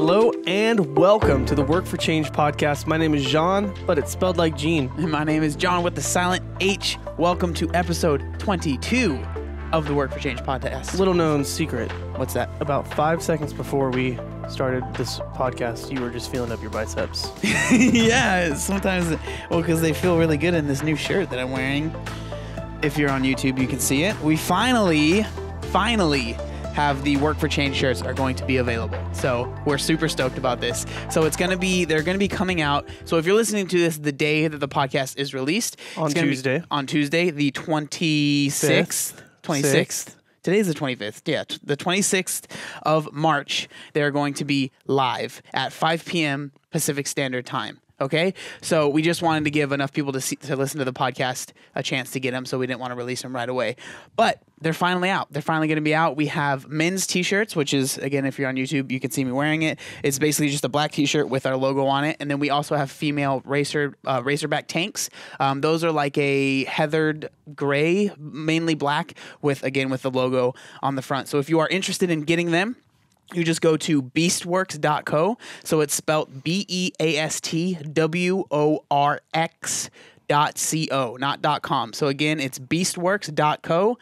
Hello and welcome to the Work for Change podcast. My name is Jean, but it's spelled like Gene. And my name is John with the silent H. Welcome to episode 22 of the Work for Change podcast. Little known secret. What's that? About 5 seconds before we started this podcast, you were just feeling up your biceps. Yeah, sometimes, because they feel really good in this new shirt that I'm wearing. If you're on YouTube, you can see it. We finally have the Work for Change shirts are going to be available. So we're super stoked about this. So they're going to be coming out. So if you're listening to this the day that the podcast is released. On Tuesday. On Tuesday, the 26th. 26th. Today's the 25th. Yeah, the 26th of March, they're going to be live at 5 p.m. Pacific Standard Time. Okay, so we just wanted to give enough people to listen to the podcast a chance to get them, so we didn't want to release them right away. But they're finally out. They're finally going to be out. We have men's t-shirts, which is, again, if you're on YouTube, you can see me wearing it. It's basically just a black t-shirt with our logo on it. And then we also have female racerback tanks. Those are like a heathered gray, mainly black, with the logo on the front. So if you are interested in getting them, you just go to beastworks.co. So it's spelled BEASTWORX.co, not .com. So again, it's beastworks.co.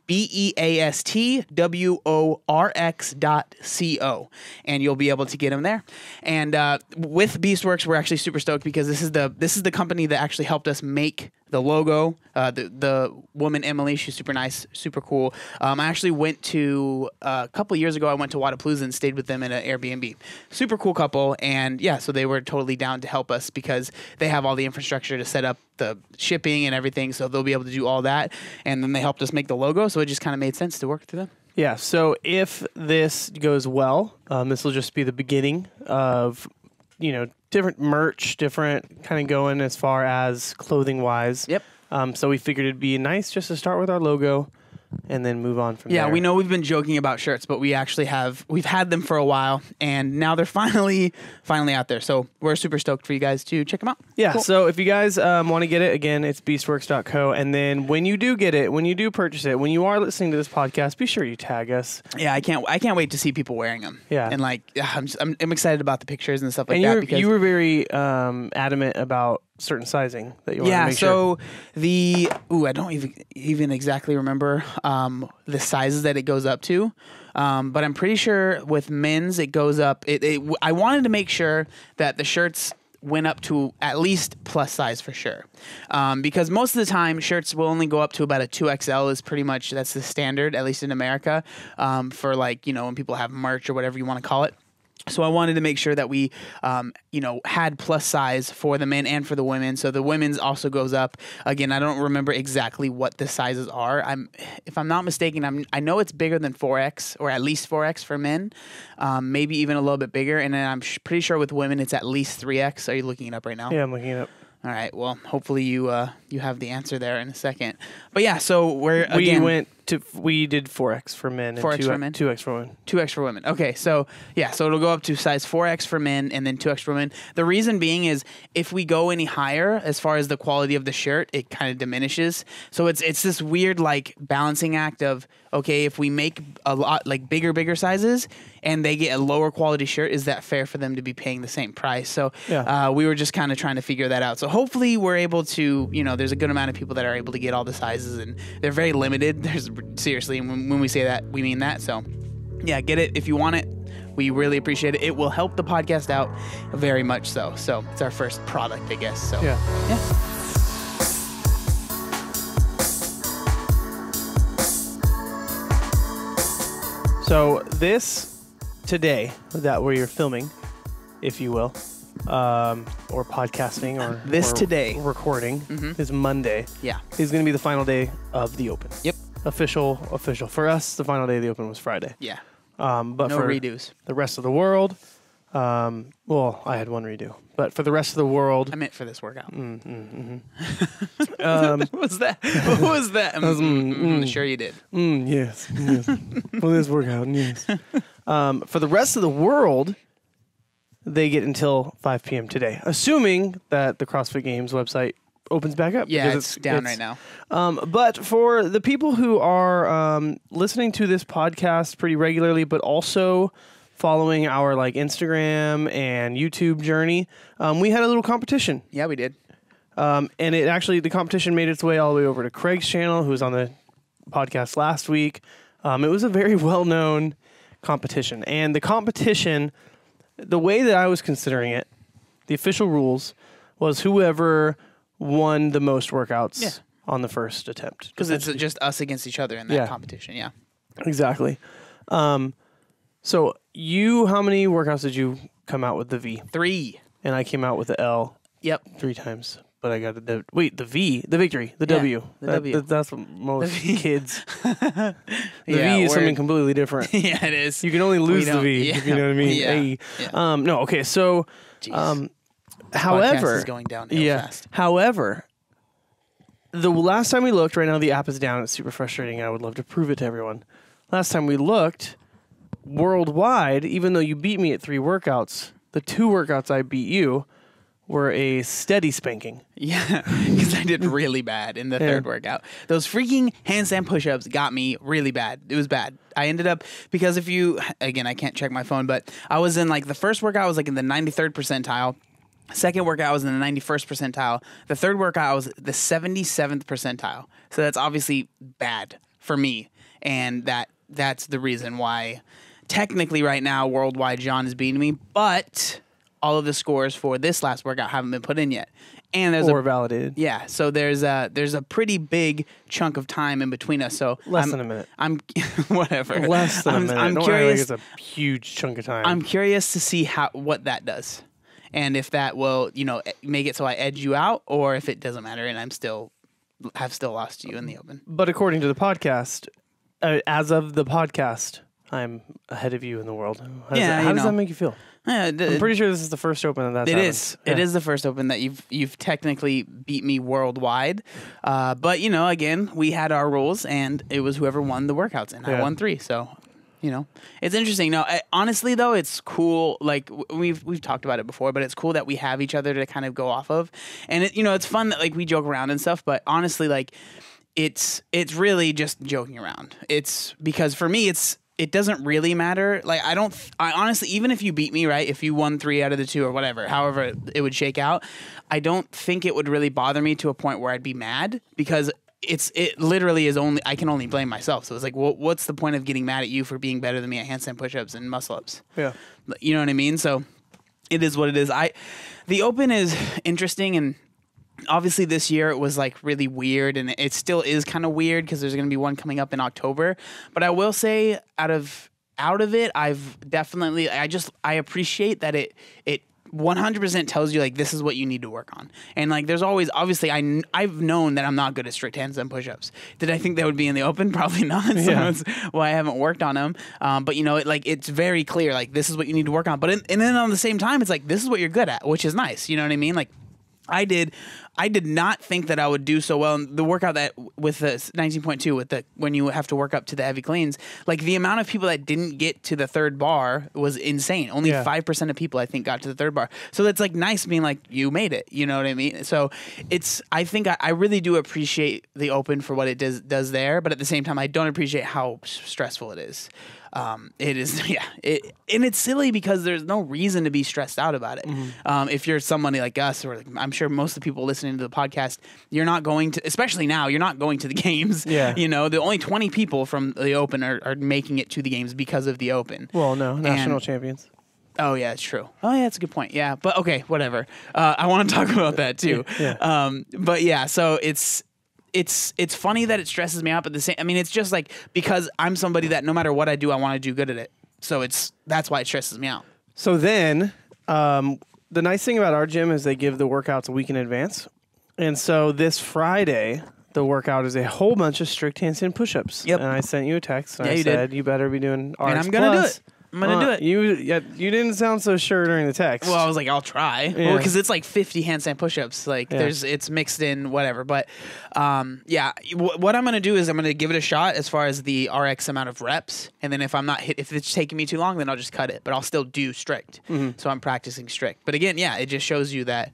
BEASTWORX.co, and you'll be able to get them there. And with Beastworks, we're actually super stoked because this is the company that actually helped us make the logo. The woman Emily, she's super nice, super cool. I actually went to a couple years ago. I went to Wadapalooza and stayed with them in an Airbnb. Super cool couple, and yeah, so they were totally down to help us because they have all the infrastructure to set up the shipping and everything, so they'll be able to do all that. And then they helped us make the logo, so it just kind of made sense to work through them. Yeah, so if this goes well, this will just be the beginning of, different merch, different kind of going as far as clothing-wise. Yep. So we figured it'd be nice just to start with our logo and then move on from there. Yeah, we know we've been joking about shirts, but we've had them for a while, and now they're finally out there. So we're super stoked for you guys to check them out. Yeah, cool. So if you guys want to get it, again, it's beastworks.co. And then when you do get it, when you do purchase it, when you are listening to this podcast, be sure you tag us. Yeah, I can't wait to see people wearing them. Yeah. And I'm excited about the pictures and stuff like that. And you were very adamant about certain sizing that you want to make sure. I don't even exactly remember the sizes that it goes up to, but I'm pretty sure with men's it goes up. I wanted to make sure that the shirts went up to at least plus size for sure, because most of the time shirts will only go up to about a 2XL is pretty much that's the standard, at least in America, for when people have merch or whatever you want to call it. So I wanted to make sure that we, had plus size for the men and for the women. So the women's also goes up. Again, I don't remember exactly what the sizes are. If I'm not mistaken, I know it's bigger than 4X or at least 4X for men, maybe even a little bit bigger. And then I'm pretty sure with women it's at least 3X. Are you looking it up right now? Yeah, I'm looking it up. All right. Well, hopefully you have the answer there in a second. But yeah, so we did 4X for men and 4X for men? 2X for women. 2X for women. Okay, so yeah, so it'll go up to size 4X for men and then 2X for women. The reason being is if we go any higher as far as the quality of the shirt, it kind of diminishes. So it's this weird balancing act of, okay, if we make a lot bigger sizes and they get a lower quality shirt, is that fair for them to be paying the same price? So we were just kind of trying to figure that out. So hopefully we're able to, there's a good amount of people that are able to get all the sizes, and they're very limited. Seriously, when we say that, we mean that. So yeah, get it if you want it. We really appreciate it. It will help the podcast out very much so. So it's our first product, I guess. So yeah. So this today, that where you're filming, if you will, or podcasting, or today recording is Monday. Yeah, is going to be the final day of the Open. Yep, official. For us, the final day of the Open was Friday. Yeah, but no for redos. The rest of the world, well, I had one redo, but for the rest of the world, I meant for this workout. What was that? What was that? Sure you did. Yes. For this workout, yes. For the rest of the world, they get until 5 p.m. today, assuming that the CrossFit Games website opens back up. Yeah, it's down right now. But for the people who are listening to this podcast pretty regularly, but also following our like Instagram and YouTube journey, we had a little competition. Yeah, we did. And the competition made its way all the way over to Craig's channel, who was on the podcast last week. It was a very well-known competition. And the competition, the way that I was considering it, the official rules was whoever won the most workouts on the first attempt. Because it's just us against each other in that competition, yeah. Exactly. So how many workouts did you come out with the V? 3. And I came out with the L. Yep. 3 times. But I got the V, the victory, the W. The W. That's what most kids. The Yeah, V is something completely different. Yeah, it is. You can only lose the V, if you know what I mean. Yeah. Hey. Yeah. No, okay, so, Jeez. however, Podcast is going downhill fast. However, the last time we looked, right now the app is down. It's super frustrating. I would love to prove it to everyone. Last time we looked, worldwide, even though you beat me at 3 workouts, the 2 workouts I beat you were a steady spanking. Yeah, because I did really bad in the third workout. Those freaking handstand push-ups got me really bad. It was bad. I ended up, because again, I can't check my phone, but I was in like, the first workout was like in the 93rd percentile. Second workout was in the 91st percentile. The third workout was the 77th percentile. So that's obviously bad for me. And that's the reason why technically right now worldwide John is beating me, but all of the scores for this last workout haven't been put in yet. And there's validated. Yeah, so there's a pretty big chunk of time in between us. So less than a minute. I'm whatever. Less than a minute. I'm Don't curious. Like it's a huge chunk of time. I'm curious to see what that does, and if that will make it so I edge you out, or if it doesn't matter and have still lost to you in the open. But according to the podcast, as of the podcast, I'm ahead of you in the world. How does that make you feel? Yeah, I'm pretty sure this is the first open that's It happened. is. Yeah. It is the first open that you've technically beat me worldwide. But again, we had our rules, and it was whoever won the workouts, and I won 3. So, it's interesting. No, honestly though, it's cool. Like we've talked about it before, but it's cool that we have each other to kind of go off of, and it's fun that like we joke around and stuff. But honestly, like it's really just joking around. It's because for me, it doesn't really matter. Like, I honestly, even if you beat me, right, if you won 3 out of the 2 or whatever, however it would shake out, I don't think it would really bother me to a point where I'd be mad, because it literally is I can only blame myself. So it's like, well, what's the point of getting mad at you for being better than me at handstand push-ups and muscle-ups? Yeah. You know what I mean? So it is what it is. The open is interesting, and obviously this year it was like really weird, and it still is kind of weird because there's going to be one coming up in October. But I will say out of it, I've definitely, I appreciate that it 100% tells you like this is what you need to work on. And like there's always, obviously I've known that I'm not good at strict handstand push-ups. Did I think that would be in the open? Probably not. So that's why I haven't worked on them. But it's very clear, like this is what you need to work on. But and then on the same time, it's like this is what you're good at, which is nice. You know what I mean? Like I did not think that I would do so well in the workout that with the 19.2 when you have to work up to the heavy cleans. Like the amount of people that didn't get to the third bar was insane. Only 5% of people I think got to the third bar. So that's like nice being like you made it. You know what I mean? So I think I really do appreciate the open for what it does there, but at the same time I don't appreciate how stressful it is. It is, and it's silly because there's no reason to be stressed out about it. Mm-hmm. If you're somebody like us, or like, I'm sure most of the people listening to the podcast, you're not going to, especially now, you're not going to the games. Yeah. The only 20 people from the Open are making it to the games because of the Open. Well, no, national champions. Oh, yeah, it's true. Oh, yeah, that's a good point. Yeah, but okay, whatever. I want to talk about that too. Yeah. But yeah, so it's funny that it stresses me out, but it's just like, because I'm somebody that no matter what I do, I want to do good at it. So that's why it stresses me out. So then, the nice thing about our gym is they give the workouts a week in advance. And so this Friday, the workout is a whole bunch of strict handstand push-ups. Yep. And I sent you a text, and I said, you better be doing RX+. And I'm going to do it. I'm going to do it. You didn't sound so sure during the text. Well, I was like, I'll try. Yeah. Well, because it's like 50 handstand push-ups. Like, it's mixed in, whatever. But, what I'm going to do is I'm going to give it a shot as far as the RX amount of reps. And then if it's taking me too long, then I'll just cut it. But I'll still do strict. Mm-hmm. So I'm practicing strict. But again, it just shows you that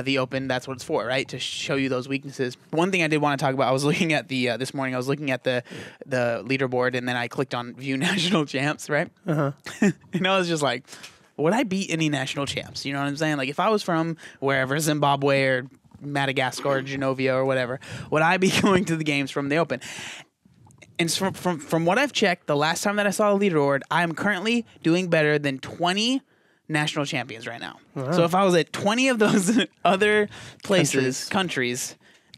the Open, that's what it's for, right? To show you those weaknesses. One thing I did want to talk about, I was looking at this morning, I was looking at the leaderboard, and then I clicked on View National Champs, right? Uh-huh. And I was just like, would I beat any national champs? You know what I'm saying? Like, if I was from wherever, Zimbabwe or Madagascar or Genovia or whatever, would I be going to the games from the Open? And from what I've checked, the last time that I saw the leaderboard, I am currently doing better than 20 national champions right now. Wow. So if I was at 20 of those other countries,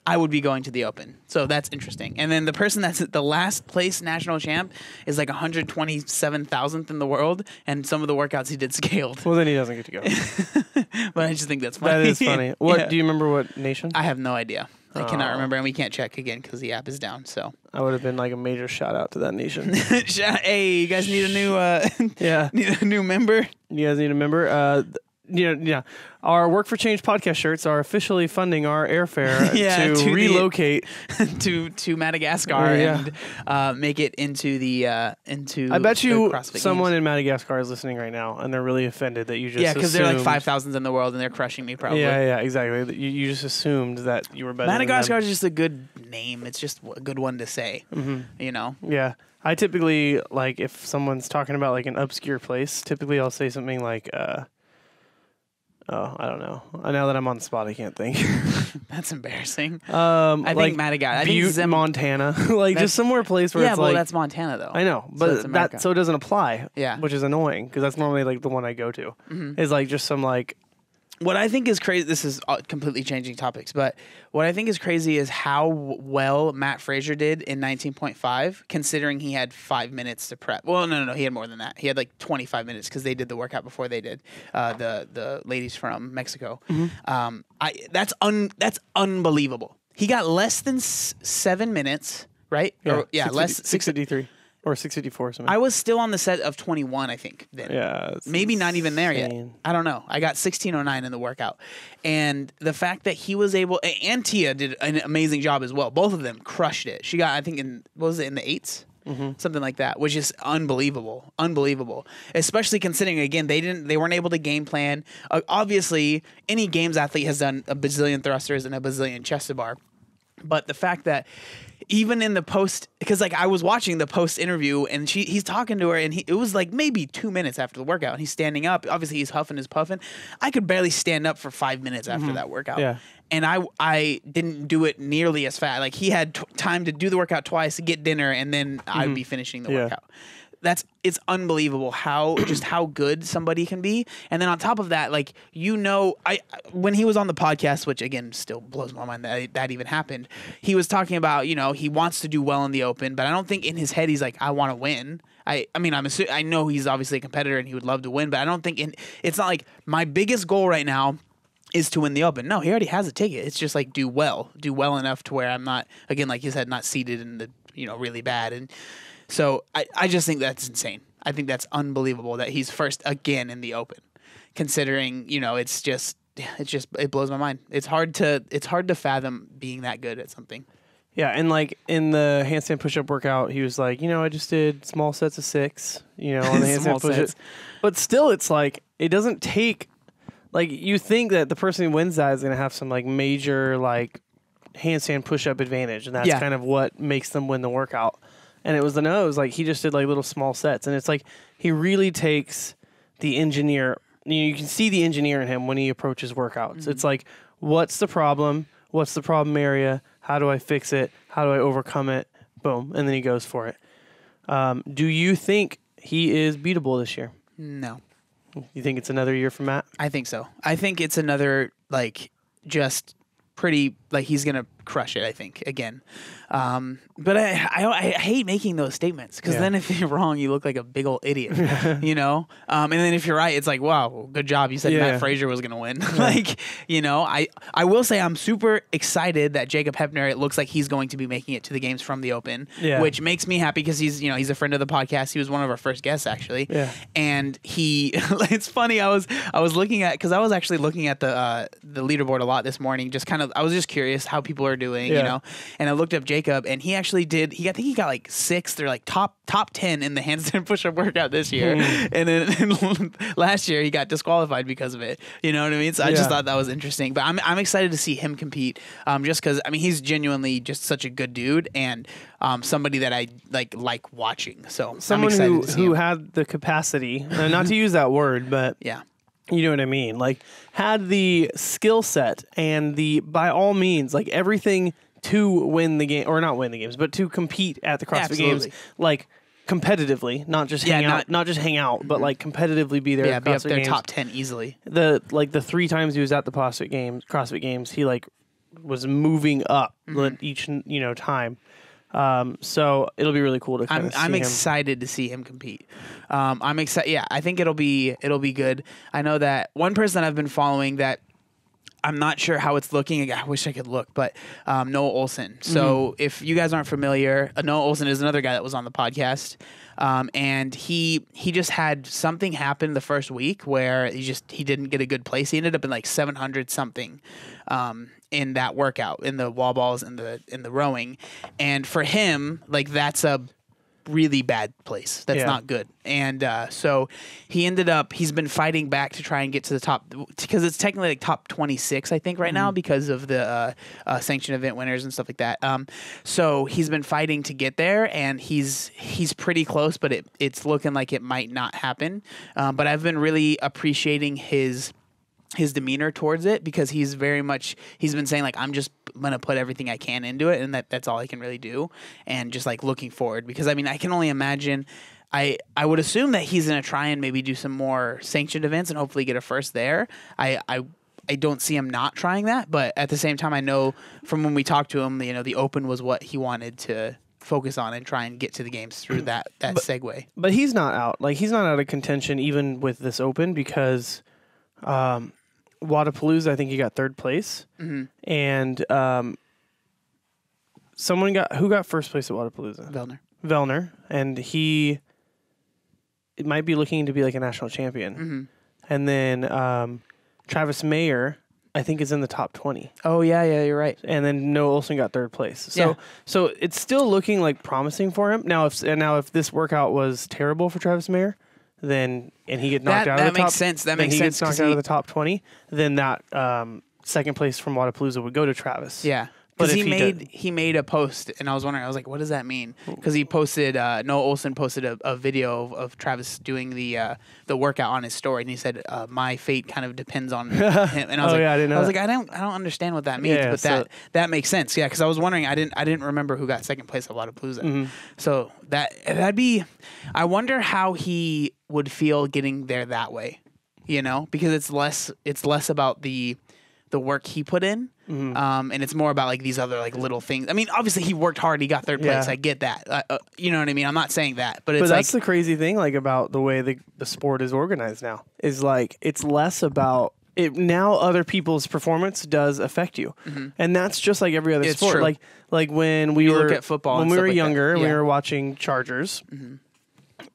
I would be going to the Open. So that's interesting. And then the person that's at the last place national champ is like 127,000th in the world, and some of the workouts he did scaled. Well, then he doesn't get to go. But I just think that's funny. That is funny. What do you remember? What nation? I have no idea. I cannot remember, and we can't check again because the app is down. So I would have been like a major shout out to that nation. Hey, you guys need a new need a new member? You guys need a member? Yeah. Our Work for Change podcast shirts are officially funding our airfare to relocate to Madagascar and make it into the into. I bet you CrossFit someone games. in Madagascar is listening right now, and they're really offended that you just because they're like 5,000s in the world, and they're crushing me probably. Yeah, exactly. You just assumed that you were better. Madagascar than them. is just a good name. It's just a good one to say. You know. Yeah. I typically, like, if someone's talking about like an obscure place, typically I'll say something like. I don't know. Now that I'm on the spot, I can't think. That's embarrassing. I think Madagascar. Butte, Montana. Like just somewhere place where it's like. that's Montana though. I know, but so it doesn't apply. Yeah. Which is annoying because that's normally like the one I go to. Is like just some like. What I think is crazy, this is completely changing topics, but what I think is crazy is how well Matt Fraser did in 19.5, considering he had 5 minutes to prep. Well, no, he had more than that. He had like 25 minutes because they did the workout before they did, the ladies from Mexico. That's unbelievable. He got less than 7 minutes, right? Yeah, less 653 or 654 or something. I was still on the set of 21, I think. Then. Yeah. Maybe not even there yet. insane. I don't know. I got 16:09 in the workout. And the fact that he was able, and Tia did an amazing job as well. Both of them crushed it. She got, I think, in the 8s? Something like that, which is unbelievable. Especially considering, again, they weren't able to game plan. Obviously, any games athlete has done a bazillion thrusters and a bazillion chest to bar. But the fact that even in the post, because like I was watching the post interview and he's talking to her and it was like maybe 2 minutes after the workout and he's standing up. Obviously he's huffing, he's puffing. I could barely stand up for 5 minutes after that workout. Yeah. And I didn't do it nearly as fast. Like he had time to do the workout twice, to get dinner, and then I'd be finishing the workout. It's unbelievable how good somebody can be. And then on top of that, like, when he was on the podcast, which again still blows my mind that even happened, he was talking about, he wants to do well in the Open, but I don't think in his head he's like, I want to win. I know he's obviously a competitor and he would love to win, but I don't think it's not like my biggest goal right now is to win the Open. No, he already has a ticket. It's just like do well enough to where I'm not, again, like you said, not seated in the really bad. And so I just think that's insane. I think that's unbelievable that he's first again in the Open, considering it blows my mind. It's hard to fathom being that good at something. Yeah, and like in the handstand push-up workout, he was like, I just did small sets of 6, on the handstand push-ups. But still, it's like it doesn't take. Like you think that the person who wins that is going to have some like major like handstand push-up advantage, and that's kind of what makes them win the workout. And it was like he just did like little small sets. And it's like he really takes the engineer. You can see the engineer in him when he approaches workouts. It's like, what's the problem? What's the problem area? How do I fix it? How do I overcome it? Boom. And then he goes for it. Do you think he is beatable this year? No. You think it's another year for Matt? I think so. I think it's another, like, just pretty, like, he's going to crush it, I think, again. But I hate making those statements because then if you're wrong, you look like a big old idiot, And then if you're right, it's like, wow, good job. You said Matt Fraser was going to win. I will say I'm super excited that Jacob Hepner, it looks like he's going to be making it to the games from the Open, which makes me happy because he's a friend of the podcast. He was one of our first guests, actually. Yeah. And it's funny. I was looking at, because I was actually looking at the leaderboard a lot this morning, I was just curious how people are doing, you know. And I looked up Jacob, and he actually did. I think he got like 6th or like top 10 in the handstand push-up workout this year. And then last year he got disqualified because of it. You know what I mean? So I just thought that was interesting. But I'm excited to see him compete, just because I mean he's genuinely just such a good dude and somebody that I like watching. So someone I'm excited to see who him. had the capacity, not to use that word, but Yeah. you know what I mean? Like, had the skill set and by all means, like, everything to win the game, or not win the games, but to compete at the CrossFit Games, like, competitively, not just hang out, but, like, competitively be there Yeah, at be up CrossFit there Games. top 10 easily. The 3 times he was at the CrossFit Games, he, like, was moving up each, time. So it'll be really cool to kind of see I'm him. excited to see him compete. I'm excited. Yeah, I think it'll be good. I know that one person I've been following that I'm not sure how it's looking. I wish I could look, but Noah Olson. So if you guys aren't familiar, Noah Olson is another guy that was on the podcast. And he just had something happen the first week where he didn't get a good place. He ended up in like 700 something in that workout, in the wall balls and in the rowing. And for him, like, that's a really bad place. That's not good. And so he's been fighting back to try and get to the top, because it's technically like top 26, I think, right now, because of the sanctioned event winners and stuff like that. So he's been fighting to get there, and he's pretty close, but it's looking like it might not happen. But I've been really appreciating his demeanor towards it, because he's been saying, like, I'm just gonna put everything I can into it, and that's all I can really do, and just like looking forward, because I mean I can only imagine. I would assume that he's gonna try and maybe do some more sanctioned events and hopefully get a first there. I don't see him not trying that, but at the same time, I know from when we talked to him, the Open was what he wanted to focus on and try and get to the games through that segue. But he's not out. Like, he's not out of contention even with this Open, because Wadapalooza, I think he got 3rd place, and someone who got 1st place at Wadapalooza? Vellner, and it might be looking to be like a national champion. And then Travis Mayer, I think, is in the top 20. Oh yeah, you're right. And then Noah Olson got 3rd place. So it's still looking like promising for him. Now if this workout was terrible for Travis Mayer, and he get knocked out of the top. That makes sense. That makes sense. He gets knocked out of the top 20, then that 2nd place from Wadapalooza would go to Travis. Yeah. Because he made a post, and I was wondering, I was like, what does that mean? Because he posted, Noah Olson posted a video of Travis doing the workout on his story, and he said, my fate kind of depends on him. And I was I didn't know I don't understand what that means, but that makes sense. Yeah, because I was wondering, I didn't remember who got 2nd place at Wadapalooza. So that'd be, I wonder how he would feel getting there that way, because it's less about the work he put in. And it's more about like these other like little things. I mean, obviously he worked hard. He got 3rd place. I get that. You know what I mean? I'm not saying that, but that's the crazy thing, like, about the way the sport is organized now, is like, it's less about it now. Other people's performance does affect you, and that's just like every other sport. True. Like when we were look at football, when we were like younger, that. we were watching Chargers.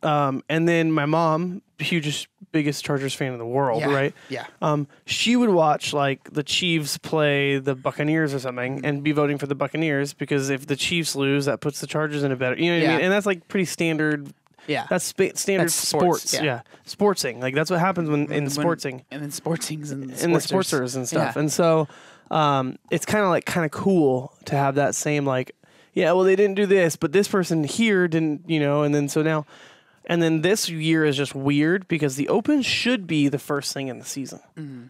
And then my mom, biggest Chargers fan in the world, right? Yeah. She would watch like the Chiefs play the Buccaneers or something, and be voting for the Buccaneers, because if the Chiefs lose, that puts the Chargers in a better. You know what I mean? And that's like pretty standard. Yeah. That's standard sports. Yeah. Sportsing. Like, that's what happens in sportsing. And then sportsings and the sportsers and stuff. Yeah. And so it's kind of cool to have that same, like, yeah, well, they didn't do this, but this person here didn't, and then so now. And then this year is just weird, because the Open should be the first thing in the season.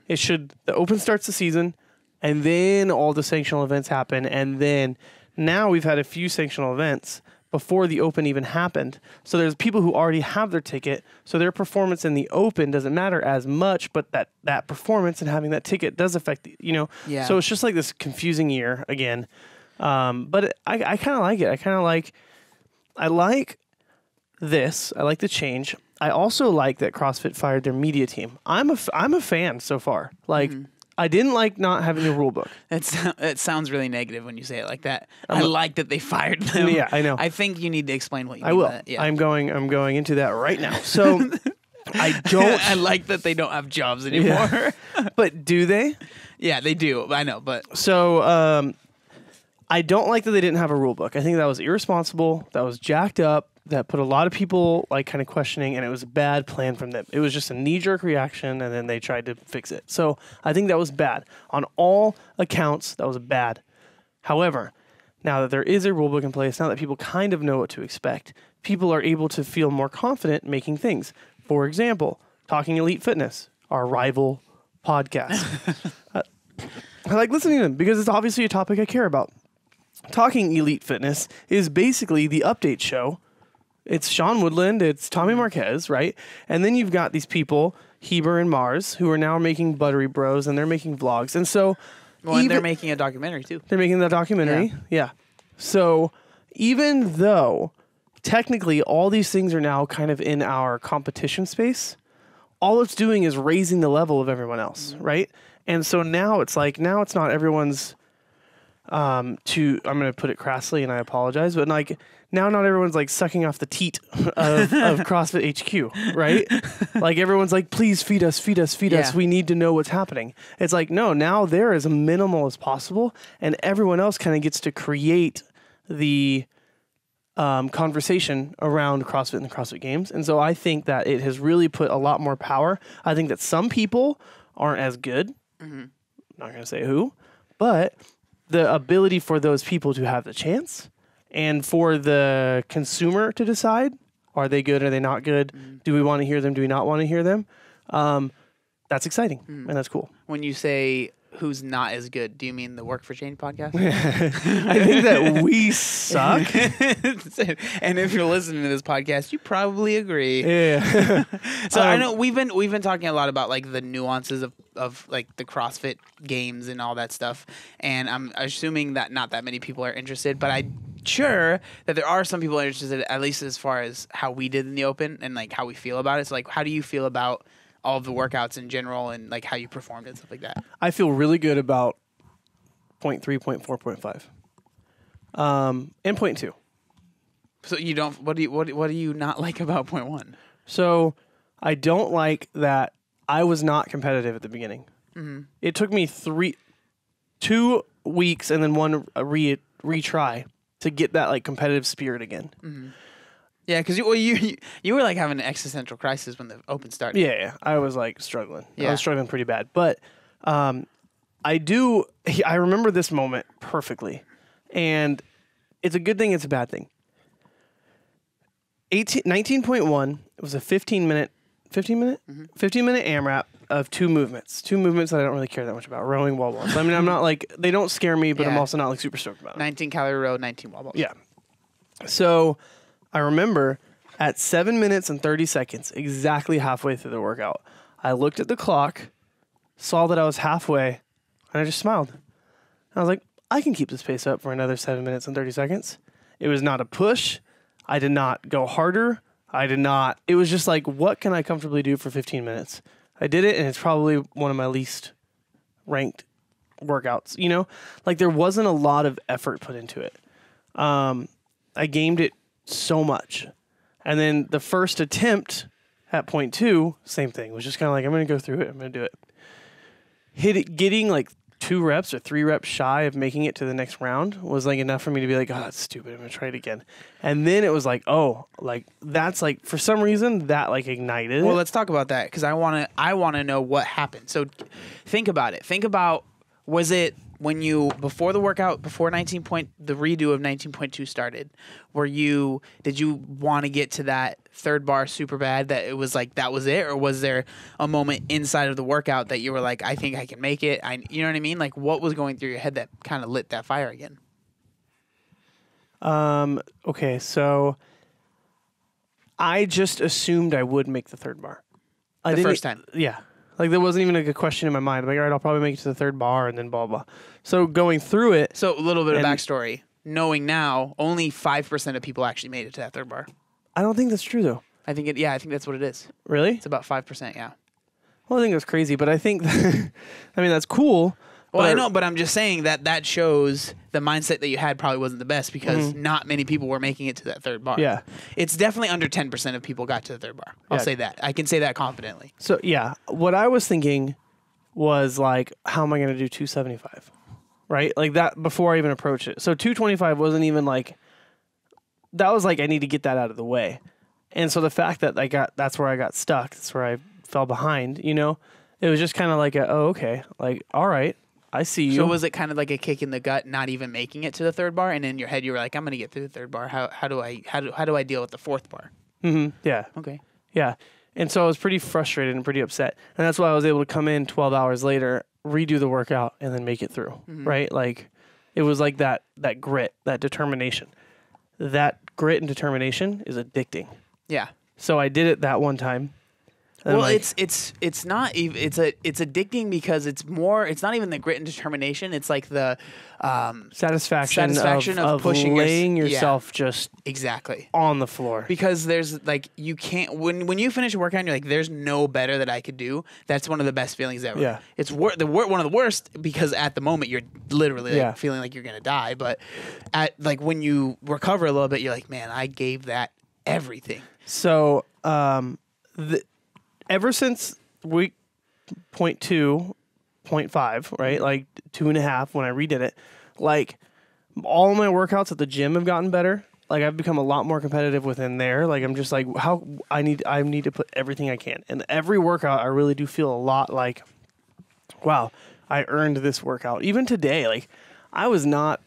The Open starts the season, and then all the sanctional events happen. And then now we've had a few sanctional events before the Open even happened. So there's people who already have their ticket, so their performance in the Open doesn't matter as much, but that performance and having that ticket does affect, Yeah. So it's just like this confusing year again. But I kind of like it. I like this. I like the change. I also like that CrossFit fired their media team. I'm a fan so far. Like, I didn't like not having a rule book. It sounds really negative when you say it like that. I like that they fired them. Yeah, I know. I think you need to explain what you mean I will. by that. Yeah. I'm going into that right now. So I don't. I like that they don't have jobs anymore. But do they? Yeah, they do. I know, but So I don't like that they didn't have a rule book. I think that was irresponsible. That was jacked up. That put a lot of people like kind of questioning, and it was a bad plan from them. It was just a knee-jerk reaction, and then they tried to fix it. So I think that was bad. On all accounts, that was bad. However, now that there is a rule book in place, now that people kind of know what to expect, people are able to feel more confident making things. For example, Talking Elite Fitness, our rival podcast. I like listening to them because it's obviously a topic I care about. Talking Elite Fitness is basically the update show. It's Sean Woodland, it's Tommy Marquez, right? And then you've got these people, Heber and Mars, who are now making Buttery Bros, and they're making vlogs. And so... and they're making a documentary, too. They're making the documentary, yeah. So even though technically all these things are now kind of in our competition space, all it's doing is raising the level of everyone else, right? And so now it's not everyone's... I'm going to put it crassly, and I apologize, but like now not everyone's like sucking off the teat of CrossFit HQ, right? Like everyone's like, please feed us. We need to know what's happening. It's like, no, now they're as minimal as possible, and everyone else kind of gets to create the conversation around CrossFit and the CrossFit Games. And so I think that it has really put a lot more power. I think that some people aren't as good. Mm-hmm. Not going to say who, but the ability for those people to have the chance and for the consumer to decide, are they good? Are they not good? Mm-hmm. Do we want to hear them? Do we not want to hear them? That's exciting and that's cool. When you say who's not as good, do you mean the Work for Change podcast? I think that we suck. And if you're listening to this podcast, you probably agree. Yeah. So I know we've been talking a lot about like the nuances of like the CrossFit Games and all that stuff. And I'm assuming that not that many people are interested, but I'm sure that there are some people interested, at least as far as how we did in the open and like how we feel about it. So like, how do you feel about all of the workouts in general and like how you performed and stuff like that? I feel really good about 0.3, 0.4, 0.5. And 0.2. So you don't, what do you not like about 0.1? So I don't like that I was not competitive at the beginning. Mm-hmm. It took me 2 weeks and then one retry to get that like competitive spirit again. Mm-hmm. Yeah, because you were like having an existential crisis when the open started. Yeah, I was like struggling. Yeah. I was struggling pretty bad. But I remember this moment perfectly. And it's a good thing, it's a bad thing. 19.1, it was a 15-minute AMRAP of 2 movements. 2 movements that I don't really care that much about. Rowing, wall balls. I mean, I'm not like, they don't scare me, but I'm also not like super stoked about it. 19 calorie row, 19 wall balls. Yeah. So I remember at 7 minutes and 30 seconds, exactly halfway through the workout, I looked at the clock, saw that I was halfway, and I just smiled. And I was like, I can keep this pace up for another 7 minutes and 30 seconds. It was not a push. I did not go harder. It was just like, what can I comfortably do for 15 minutes? I did it, and it's probably one of my least ranked workouts, you know? Like, there wasn't a lot of effort put into it. I gamed it so much. And then the first attempt at 0.2, same thing. It was just kind of like, I'm going to go through it. I'm going to do it. Getting like 2 reps or 3 reps shy of making it to the next round was like enough for me to be like, oh, that's stupid. I'm going to try it again. And then it was like, oh, like that's like, for some reason that like ignited. Well, let's talk about that because I want to know what happened. So think about it. Think about, was it when you, before the workout, before the redo of 19.2 started, did you want to get to that third bar super bad that it was like, that was it? Or was there a moment inside of the workout that you were like, I think I can make it? You know what I mean? Like, what was going through your head that kind of lit that fire again? Okay, so I just assumed I would make the third bar. The first time? Yeah. Like, there wasn't even like a question in my mind. I'm like, all right, I'll probably make it to the third bar and then blah, blah. So going through it. So a little bit of backstory. Knowing now, only 5% of people actually made it to that third bar. I don't think that's true, though. I think that's what it is. Really? It's about 5%, yeah. Well, I think that's crazy, but I think, that's cool. Well, I know, but I'm just saying that shows the mindset that you had probably wasn't the best because not many people were making it to that third bar. Yeah. It's definitely under 10% of people got to the third bar. I'll say that. I can say that confidently. So, yeah, what I was thinking was like, how am I going to do 275? right? Like that before I even approached it. So 225 wasn't even like, that was like, I need to get that out of the way. And so the fact that that's where I got stuck, that's where I fell behind, you know, it was just kind of like, oh, okay. Like, all right, I see you. So was it kind of like a kick in the gut, not even making it to the third bar? And in your head, you were like, I'm going to get through the third bar. How do I deal with the fourth bar? Mm-hmm. Yeah. Okay. Yeah. And so I was pretty frustrated and pretty upset. And that's why I was able to come in 12 hours later, redo the workout, and then make it through, right? Like, it was like that grit, that determination. That grit and determination is addicting. Yeah. So I did it that one time. Well, like, it's not even it's addicting because it's not even the grit and determination. It's like the satisfaction of pushing laying yourself just exactly on the floor. Because there's like, you can't, when you finish a workout and you're like, there's no better that I could do. That's one of the best feelings ever. Yeah. It's one of the worst because at the moment you're literally like feeling like you're gonna die. But at like when you recover a little bit, you're like, man, I gave that everything. So ever since week 0.2, 0.5, right? Like 2.5 when I redid it, like all my workouts at the gym have gotten better. Like I've become a lot more competitive within there. Like I'm just like, I need to put everything I can. And every workout I really do feel a lot like, wow, I earned this workout. Even today, like I was not,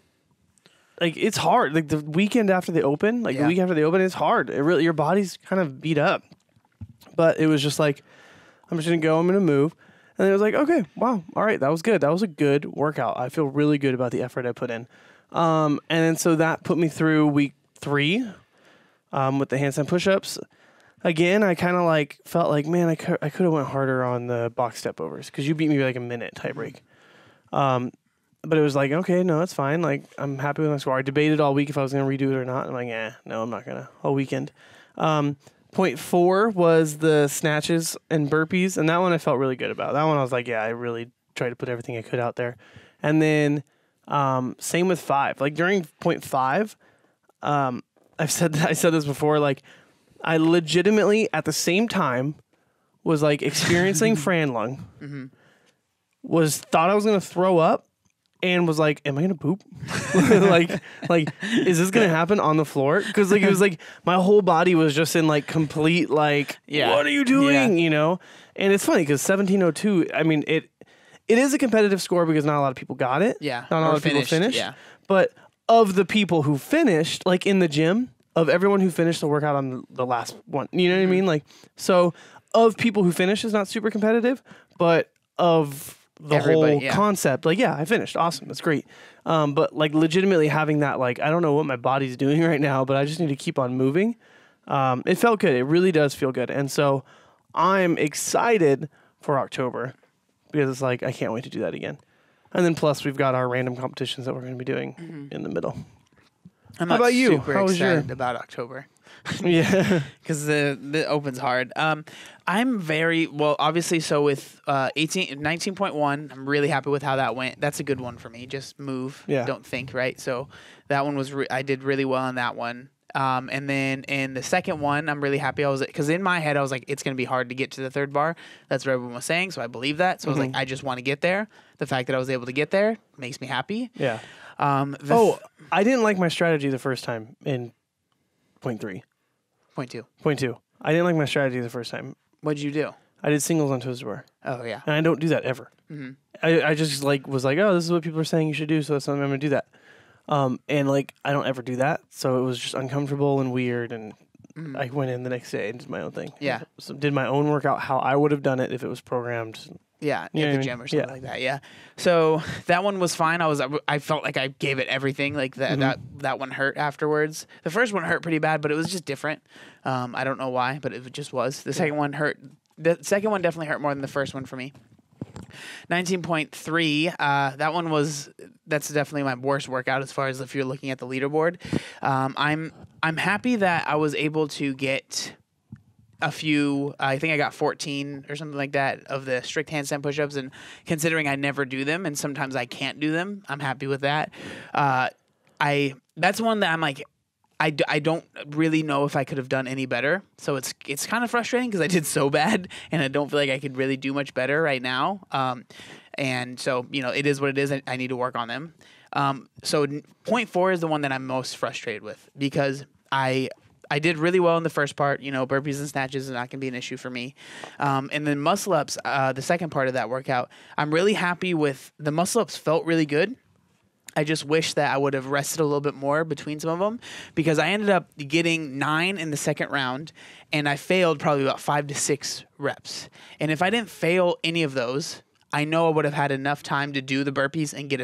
like it's hard. Like the weekend after the open, the week after the open, it's hard. It really, your body's kind of beat up. But it was just like, I'm just going to go, I'm going to move. And it was like, okay, wow, all right, that was good. That was a good workout. I feel really good about the effort I put in. And then so that put me through week 3 with the handstand push-ups. Again, I kind of like felt like, man, I could have went harder on the box step overs because you beat me by like a minute tie break. But it was like, okay, no, that's fine. Like, I'm happy with my score. I debated all week if I was going to redo it or not. I'm like, no, I'm not going to. All weekend. 0.4 was the snatches and burpees, and that one I felt really good about. That one I was like, yeah, I really tried to put everything I could out there. And then same with 5. Like during 0.5, I said this before, like I legitimately at the same time was like experiencing Fran lung, thought I was going to throw up, and was like, am I going to poop? like, is this going to happen on the floor? Because like, it was like my whole body was just in like complete, like, what are you doing? You know? And it's funny because 1702, I mean, it is a competitive score because not a lot of people got it. Yeah. Not a lot of people finished. Yeah. But of the people who finished, like in the gym, of everyone who finished the workout on the last one, you know what I mean? Like, so of people who finished is not super competitive, but of the whole concept, like, yeah, I finished. Awesome. That's great. But like legitimately having that, like, I don't know what my body's doing right now, but I just need to keep on moving. It felt good. It really does feel good. And so I'm excited for October because it's like, I can't wait to do that again. And then plus we've got our random competitions that we're going to be doing in the middle. I'm How about you? Super How was excited about October. Yeah. Because the open's hard. I'm very, well, obviously, so with 19.1, I'm really happy with how that went. That's a good one for me. Just move. Yeah. Don't think, right? So that one was, I did really well on that one. And then in the second one, I'm really happy. Because in my head, I was like, it's going to be hard to get to the third bar. That's what everyone was saying. So I believe that. So I was like, I just want to get there. The fact that I was able to get there makes me happy. Yeah. I didn't like my strategy the first time in 0.3. 0.2. I didn't like my strategy the first time. What'd you do? I did singles on toes to bar. Oh, yeah. And I don't do that ever. I just like was like, oh, this is what people are saying you should do, so that's something I'm going to do that. And like, I don't ever do that. So it was just uncomfortable and weird. And I went in the next day and did my own thing. Yeah. So did my own workout how I would have done it if it was programmed. Yeah, You know at what the I gym mean? or something like that. Yeah. So that one was fine. I felt like I gave it everything. Like that one hurt afterwards. The first one hurt pretty bad, but it was just different. I don't know why, but it just was. The second one hurt. The second one definitely hurt more than the first one for me. 19.3. That's definitely my worst workout as far as if you're looking at the leaderboard. I'm happy that I was able to get a few, I think I got 14 or something like that of the strict handstand push-ups, and considering I never do them and sometimes I can't do them, I'm happy with that. That's one that I'm like, I don't really know if I could have done any better. So it's kind of frustrating because I did so bad, and I don't feel like I could really do much better right now. And so, it is what it is. I need to work on them. So point 4 is the one that I'm most frustrated with because I did really well in the first part. Burpees and snatches is not going to be an issue for me. And then muscle ups, the second part of that workout, I'm really happy with. The muscle ups felt really good. I just wish that I would have rested a little bit more between some of them because I ended up getting 9 in the second round and I failed probably about 5 to 6 reps. And if I didn't fail any of those, I know I would have had enough time to do the burpees and get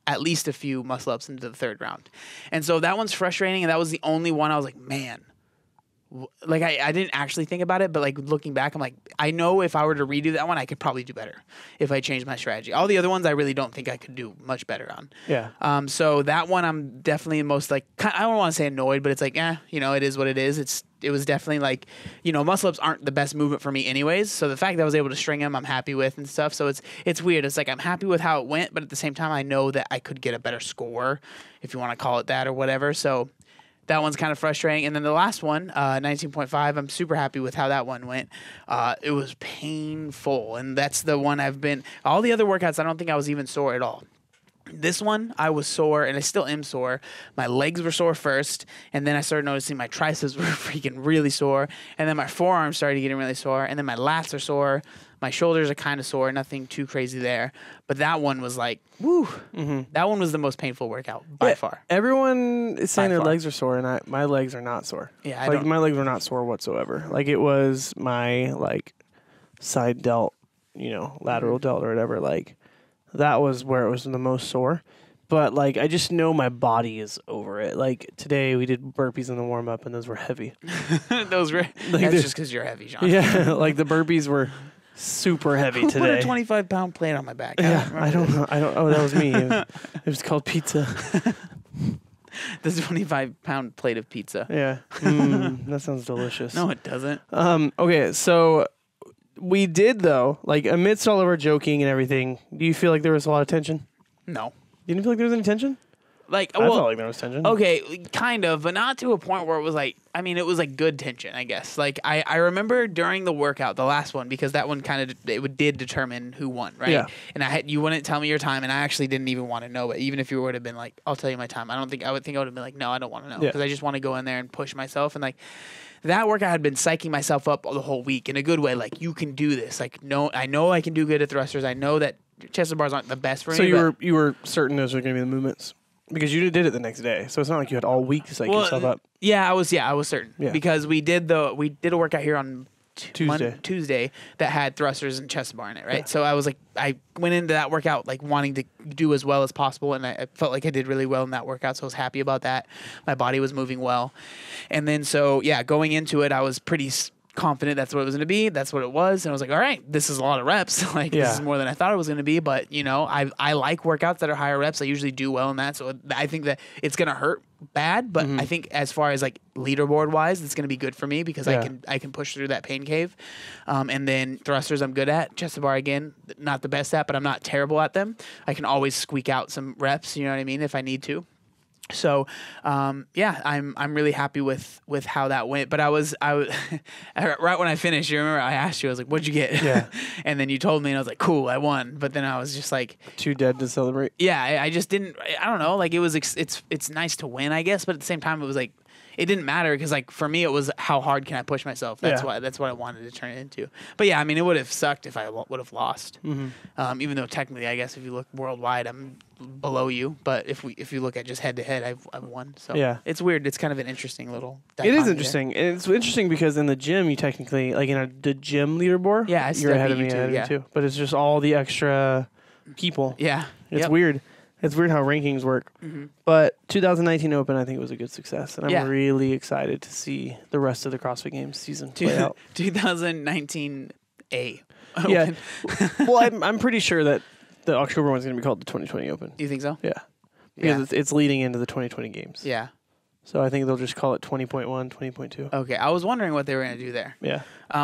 at least a few muscle ups into the third round. And so that one's frustrating. And that was the only one I was like, man, like I didn't actually think about it, but like looking back, I'm like, I know if I were to redo that one, I could probably do better if I changed my strategy. All the other ones, I really don't think I could do much better on. Yeah. So that one, I'm definitely most like, I don't want to say annoyed, but it's like, it is what it is. It was definitely like, muscle ups aren't the best movement for me anyways. So the fact that I was able to string them, I'm happy with and stuff. So it's weird. It's like, I'm happy with how it went, but at the same time, I know that I could get a better score if you want to call it that or whatever. So that one's kind of frustrating. And then the last one, 19.5, I'm super happy with how that one went. It was painful. And that's the one all the other workouts, I don't think I was even sore at all. This one, I was sore, and I still am sore. My legs were sore first, and then I started noticing my triceps were freaking really sore, and then my forearms started getting really sore, and then my lats are sore. My shoulders are kind of sore, nothing too crazy there. But that one was like, woo. Mm-hmm. That one was the most painful workout by far. Everyone is saying their legs are sore, and my legs are not sore. Yeah, my legs were not sore whatsoever. Like it was my side delt, lateral delt or whatever. Like that was where it was the most sore. But I just know my body is over it. Like today we did burpees in the warm up, and those were heavy. That's just because you're heavy, John. Yeah, like the burpees were super heavy today. Put a 25-pound plate on my back. I don't know. Oh, that was me. It was called pizza. This 25-pound plate of pizza. Yeah. That sounds delicious. No, it doesn't. Okay, so we did though, amidst all of our joking and everything, do you feel like there was a lot of tension? No. You didn't feel like there was any tension? I felt like there was tension. Okay, kind of, but not to a point where it was it was good tension, I guess. I remember during the workout, the last one, because that one did determine who won, right? Yeah. And you wouldn't tell me your time, and I actually didn't even want to know it. Even if you would have been like, I'll tell you my time, I would have been like, no, I don't want to know, because I just want to go in there and push myself. And that workout had been psyching myself up the whole week in a good way. You can do this. No, I know I can do good at thrusters. I know that chest and bars aren't the best for me. So you were certain those were going to be the movements? Because you did it the next day, so it's not like you had all week to psych yourself up. Yeah, I was certain. Yeah. Because we did a workout here on Tuesday that had thrusters and chest bar in it, right? Yeah. So I went into that workout wanting to do as well as possible, and I felt like I did really well in that workout, so I was happy about that. My body was moving well. And then going into it, I was pretty confident that's what it was going to be. That's what it was. And I was like, all right, this is a lot of reps. This is more than I thought it was going to be. But, I like workouts that are higher reps. I usually do well in that. So I think that it's going to hurt bad. But I think as far as leaderboard wise, it's going to be good for me because I can push through that pain cave. And then thrusters I'm good at. Chest to bar, again, not the best at, but I'm not terrible at them. I can always squeak out some reps, you know what I mean, if I need to. So, I'm really happy with how that went. But I was right when I finished. You remember I asked you, I was like, "What'd you get?" Yeah, and then you told me, and I was like, "Cool, I won." But then I was just like, too dead to celebrate. Yeah, I just didn't. I don't know. It was. It's nice to win, I guess. But at the same time, it was it didn't matter because for me it was how hard can I push myself. That's what I wanted to turn it into. But yeah, it would have sucked if I would have lost. Mm-hmm. Even though technically, I guess if you look worldwide, I'm below you. But if you look at just head to head, I've won. So yeah, it's weird. It's kind of an interesting little. It is interesting, and it's interesting because in the gym you technically in the gym leaderboard, you're ahead of me too. But it's just all the extra people. Yeah, it's weird. It's weird how rankings work. Mm-hmm. But 2019 Open, I think, was a good success. And I'm really excited to see the rest of the CrossFit Games season play out. 2019 A. Open. Yeah. Well, I'm pretty sure that the October one's going to be called the 2020 Open. You think so? Yeah. Because it's leading into the 2020 Games. Yeah. So I think they'll just call it 20.1, 20.2. Okay, I was wondering what they were going to do there. Yeah.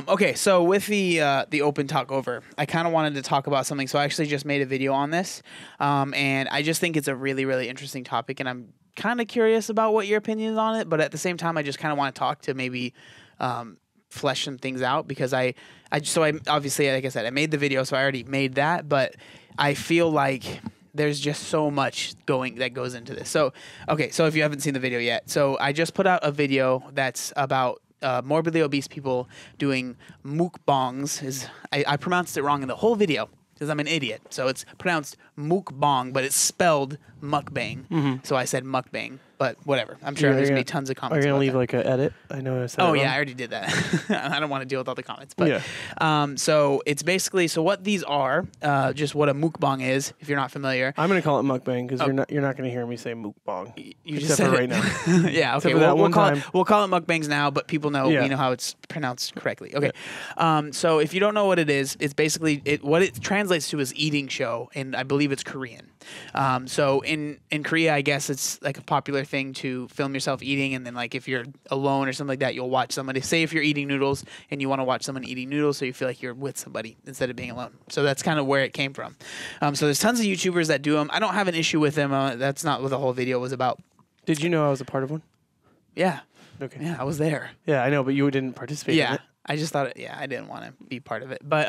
Okay, so with the open talk over, I kind of wanted to talk about something. So I actually just made a video on this, and I just think it's a really, really interesting topic, and I'm kind of curious about what your opinion is on it, but at the same time, I just kind of want to talk to maybe flesh some things out because I obviously, like I said, I made the video, so I already made that, but I feel like there's just so much that goes into this. So, okay, so if you haven't seen the video yet, so I just put out a video that's about morbidly obese people doing mukbangs. I pronounced it wrong in the whole video because I'm an idiot. So it's pronounced mukbang, but it's spelled mukbang. So I said mukbang, but whatever. I'm sure there's going to be tons of comments. Are you going to leave that. like an edit? I know I said Oh, it yeah, wrong. I already did that. I don't want to deal with all the comments. But so it's basically, so what these are, just what a mukbang is, if you're not familiar. I'm going to call it mukbang because you're not going to hear me say mukbang. You except just said for it. right now. Yeah, okay. for that We'll one call time. we'll call it mukbangs now, but people know we know how it's pronounced correctly. Okay. So if you don't know what it is, it's basically what it translates to is eating show, and I believe it's Korean. So in Korea, I guess it's like a popular thing to film yourself eating, and then like if you're alone or something like that, you'll watch somebody. Say if you're eating noodles and you want to watch someone eating noodles, so you feel like you're with somebody instead of being alone. So that's kind of where it came from. So there's tons of YouTubers that do them. I don't have an issue with them. That's not what the whole video was about. Did you know I was a part of one? Yeah. Okay. Yeah, I was there. Yeah, I know, but you didn't participate in it. I just thought, I didn't want to be part of it. But,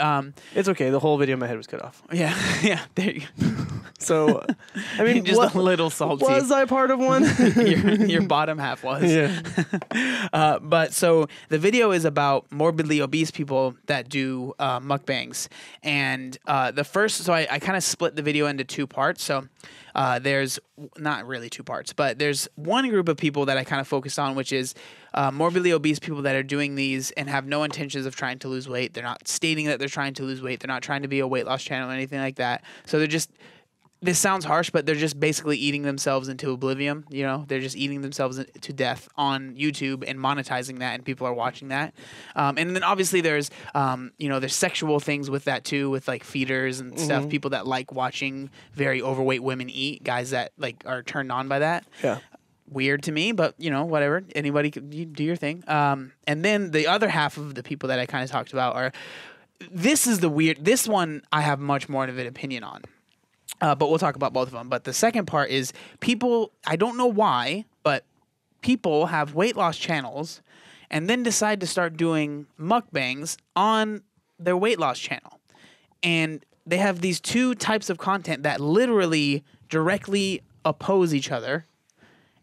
It's okay. The whole video in my head was cut off. yeah, there you go. So, I mean, Just a little salty. Was I part of one? your bottom half was. Yeah. But so the video is about morbidly obese people that do mukbangs. And the first, so I kind of split the video into two parts. So there's not really two parts, but there's one group of people that I kind of focused on, which is morbidly obese people that are doing these and have no intentions of trying to lose weight. They're not stating that they're trying to lose weight. They're not trying to be a weight loss channel or anything like that. So they're just, this sounds harsh, but they're just basically eating themselves into oblivion. You know, they're just eating themselves to death on YouTube and monetizing that, and people are watching that. And then obviously there's, there's sexual things with that too, with like feeders and stuff. People that like watching very overweight women eat, guys that like are turned on by that. Yeah. Weird to me, but whatever. Anybody you do your thing. And then the other half of the people that I kind of talked about are, this one I have much more of an opinion on. But we'll talk about both of them. But the second part is people, I don't know why, but people have weight loss channels and then decide to start doing mukbangs on their weight loss channel. And they have these two types of content that literally directly oppose each other.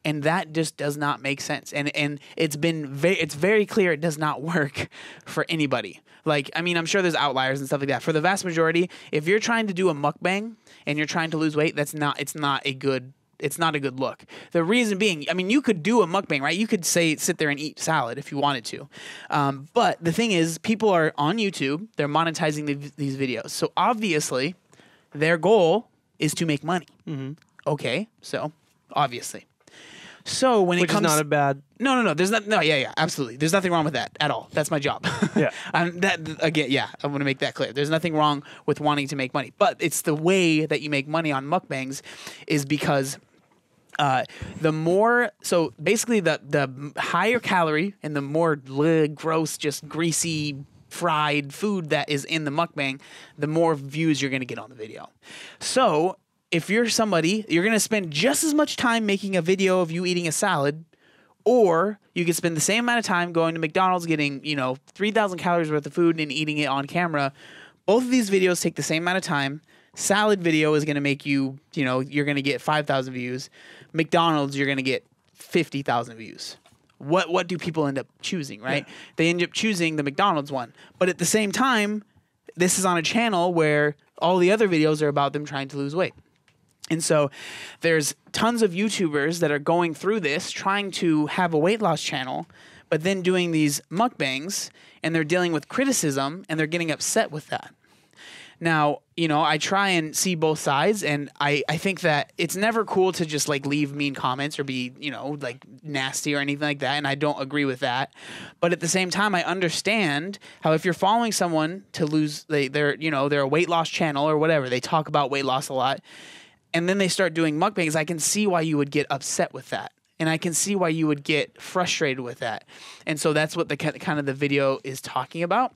And that just does not make sense. And it's very clear it does not work for anybody. Like, I mean, I'm sure there's outliers and stuff like that. For the vast majority, if you're trying to do a mukbang and you're trying to lose weight, it's not a good look. The reason being, I mean, you could do a mukbang, right? You could sit there and eat salad if you wanted to. But the thing is, people are on YouTube, they're monetizing these videos. So obviously, their goal is to make money. Okay, so obviously. So when Which it comes, is not a bad. no. There's absolutely. There's nothing wrong with that at all. That's my job. Yeah. I want to make that clear. There's nothing wrong with wanting to make money, but it's the way that you make money on mukbangs is because the more, so basically the higher calorie and the more gross, just greasy fried food that is in the mukbang, the more views you're going to get on the video. So if you're somebody, you're going to spend just as much time making a video of you eating a salad, or you could spend the same amount of time going to McDonald's, getting, 3,000 calories worth of food and eating it on camera. Both of these videos take the same amount of time. Salad video is going to make you, you're going to get 5,000 views. McDonald's, you're going to get 50,000 views. What do people end up choosing, right? Yeah. They end up choosing the McDonald's one. But at the same time, this is on a channel where all the other videos are about them trying to lose weight. And so there's tons of YouTubers that are going through this, trying to have a weight loss channel, but then doing these mukbangs, and they're dealing with criticism, and they're getting upset with that. Now, I try and see both sides, and I think that it's never cool to just like leave mean comments or be, like nasty or anything like that, and I don't agree with that. But at the same time, I understand how if you're following someone to lose, they're a weight loss channel or whatever, they talk about weight loss a lot, and then they start doing mukbangs, I can see why you would get upset with that. And I can see why you would get frustrated with that. And so that's what the kind of the video is talking about.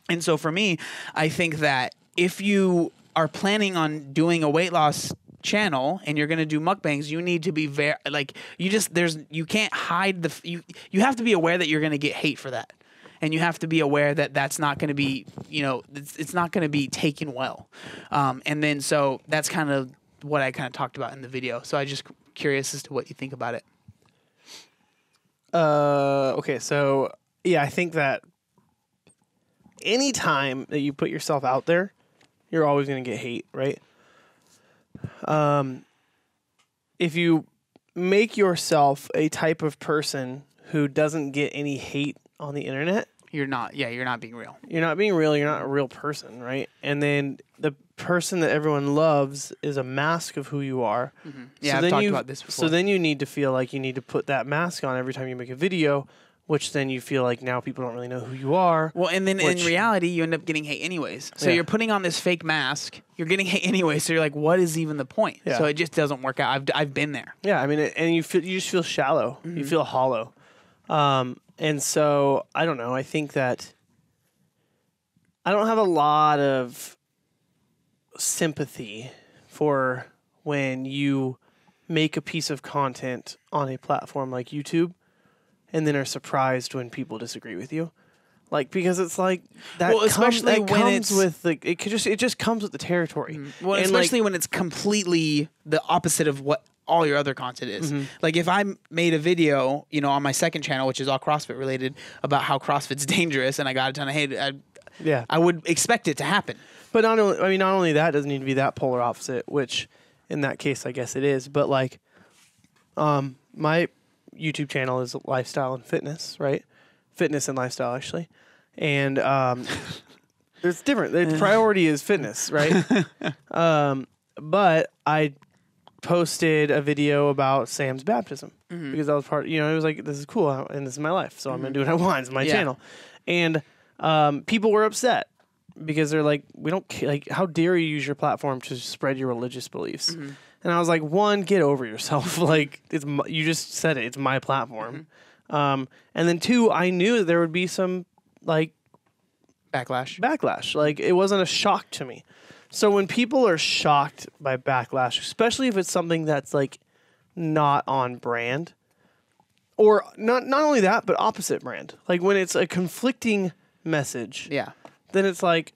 And so for me, I think that if you are planning on doing a weight loss channel and you're going to do mukbangs, you need to be very like you can't hide you have to be aware that you're going to get hate for that. And you have to be aware that that's not going to be, it's not going to be taken well. And then so that's kind of what I kind of talked about in the video. So I just curious as to what you think about it. Okay, so yeah, I think that anytime that you put yourself out there, you're always going to get hate, right? If you make yourself a type of person who doesn't get any hate on the internet, you're not being real. You're not being real. You're not a real person, right? And then the person that everyone loves is a mask of who you are. Mm-hmm. Yeah, I've talked about this before. So then you need to feel like you need to put that mask on every time you make a video, which then you feel like now people don't really know who you are. Well, and then in reality, you end up getting hate anyways. So you're putting on this fake mask. You're getting hate anyway. So you're like, what is even the point? Yeah. So it just doesn't work out. I've been there. Yeah, I mean, and you just feel shallow. Mm-hmm. You feel hollow. And so, I don't know, I think that I don't have a lot of sympathy for when you make a piece of content on a platform like YouTube and then are surprised when people disagree with you. Like, because it's like that, especially when comes with the, it just comes with the territory. Mm-hmm. Well, and especially when it's completely the opposite of what all your other content is. Mm-hmm. Like if I made a video, on my second channel, which is all CrossFit related, about how CrossFit's dangerous, and I got a ton of hate, I would expect it to happen. But not only that, it doesn't need to be that polar opposite, which in that case I guess it is. But like, my YouTube channel is lifestyle and fitness, right? Fitness and lifestyle actually, and there's different. The priority is fitness, right? But I posted a video about Sam's baptism because I was part. It was like, this is cool and this is my life, so I'm gonna do what I want. It's my channel, and people were upset because they're like, we don't like, how dare you use your platform to spread your religious beliefs? Mm-hmm. And I was like, one, get over yourself. Like you just said it. It's my platform. Mm-hmm. And then two, I knew that there would be some like backlash. Like it wasn't a shock to me. So when people are shocked by backlash, especially if it's something that's like not on brand, or not only that, but opposite brand, like when it's a conflicting message, then it's like,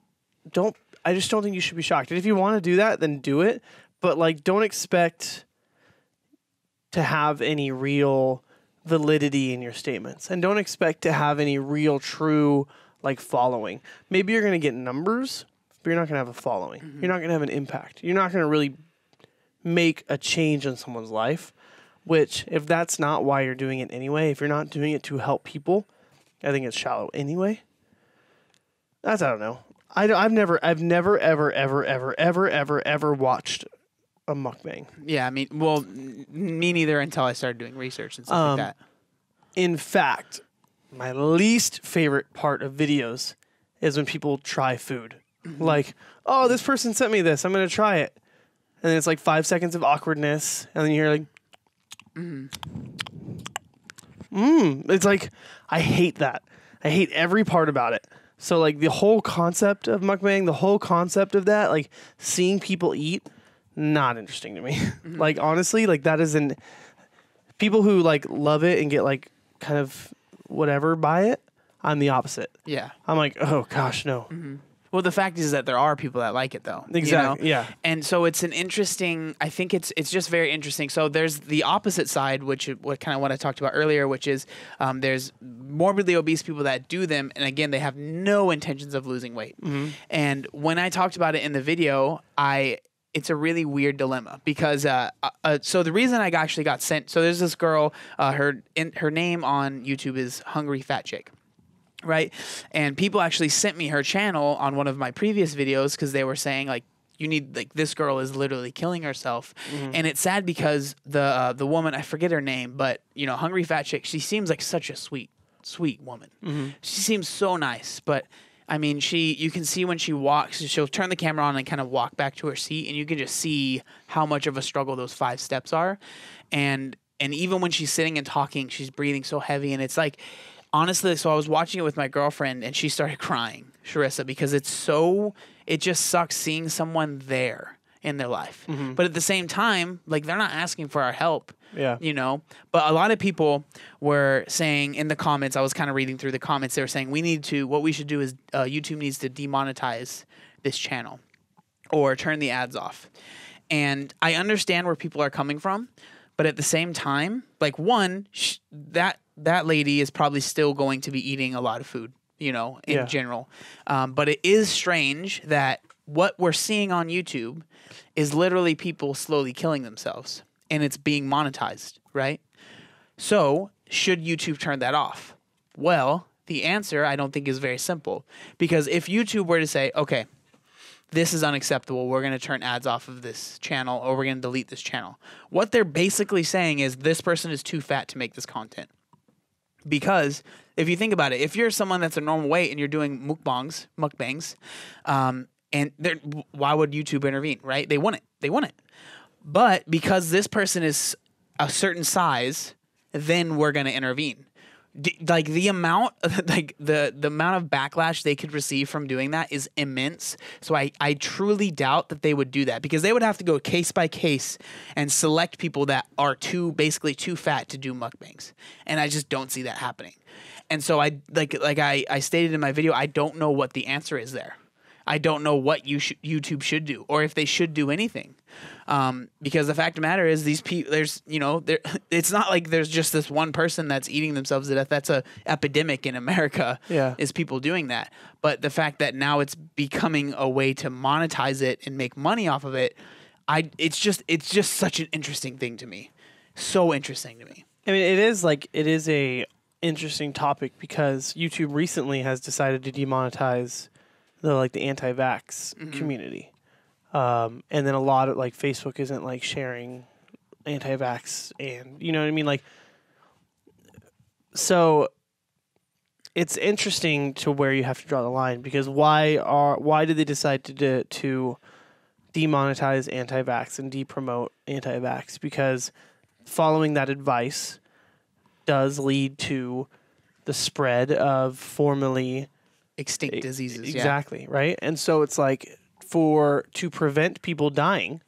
I just don't think you should be shocked. And if you want to do that, then do it. But like, don't expect to have any real validity in your statements, and don't expect to have any real true like following. Maybe you're going to get numbers, but you're not going to have a following. Mm-hmm. You're not going to have an impact. You're not going to really make a change in someone's life, which if that's not why you're doing it anyway, if you're not doing it to help people, I think it's shallow anyway. I don't know. I've never ever watched a mukbang. Yeah, I mean, well, me neither until I started doing research and stuff like that. In fact, my least favorite part of videos is when people try food. Mm-hmm. Like, oh, this person sent me this, I'm going to try it. And then it's like 5 seconds of awkwardness, and then you hear like, It's like, I hate that. I hate every part about it. So like the whole concept of mukbang, the whole concept of that, like seeing people eat, not interesting to me. Mm-hmm. Like honestly, like that isn't, people who like love it and get like kind of whatever by it, I'm the opposite. Yeah. I'm like, oh gosh, no. Mm-hmm. Well, the fact is that there are people that like it, though. Exactly. Yeah. And so it's an interesting. I think it's just very interesting. So there's the opposite side, which what I talked about earlier, which is there's morbidly obese people that do them, and again, they have no intentions of losing weight. Mm-hmm. And when I talked about it in the video, it's a really weird dilemma because so the reason I actually got sent. So there's this girl. Her name on YouTube is Hungry Fat Chick. Right. And people actually sent me her channel on one of my previous videos because they were saying like, you need, like, this girl is literally killing herself. Mm-hmm. And it's sad because the woman, I forget her name, but Hungry Fat Chick, she seems like such a sweet woman. Mm-hmm. She seems so nice, but I mean, you can see when she walks, she'll turn the camera on and kind of walk back to her seat, and you can just see how much of a struggle those 5 steps are. And even when she's sitting and talking, she's breathing so heavy, and it's like, honestly, so I was watching it with my girlfriend, and she started crying, Sharissa, because it just sucks seeing someone there in their life. But at the same time, like, they're not asking for our help. Yeah. You know, but a lot of people were saying in the comments, I was kind of reading through the comments, they were saying what we should do is YouTube needs to demonetize this channel or turn the ads off. And I understand where people are coming from, but at the same time, like, one, that lady is probably still going to be eating a lot of food, you know, in general. But it is strange that what we're seeing on YouTube is literally people slowly killing themselves, and it's being monetized, right? So should YouTube turn that off? Well, the answer I don't think is very simple, because if YouTube were to say, okay, this is unacceptable, we're going to turn ads off of this channel, or we're going to delete this channel, what they're basically saying is this person is too fat to make this content. Because if you think about it, if you're someone that's a normal weight and you're doing mukbangs, and why would YouTube intervene, right? They wouldn't. But because this person is a certain size, then we're going to intervene. Like, the amount, the amount of backlash they could receive from doing that is immense. So I truly doubt that they would do that, because they would have to go case by case and select people that are basically too fat to do mukbangs. And I just don't see that happening. And so I stated in my video, I don't know what the answer is there. I don't know what YouTube should do, or if they should do anything. Because the fact of the matter is, these people, it's not like there's just this one person that's eating themselves to death. That's a epidemic in America. Is people doing that. But the fact that now it's becoming a way to monetize it and make money off of it, it's just such an interesting thing to me. So interesting to me. I mean, it is a interesting topic, because YouTube recently has decided to demonetize the anti-vax community. And then a lot of, Facebook isn't, sharing anti-vax, and, you know what I mean? So it's interesting to where you have to draw the line, because why did they decide to demonetize anti-vax and depromote anti-vax? Because following that advice does lead to the spread of formerly extinct diseases. Exactly, right? And so it's to prevent people dying,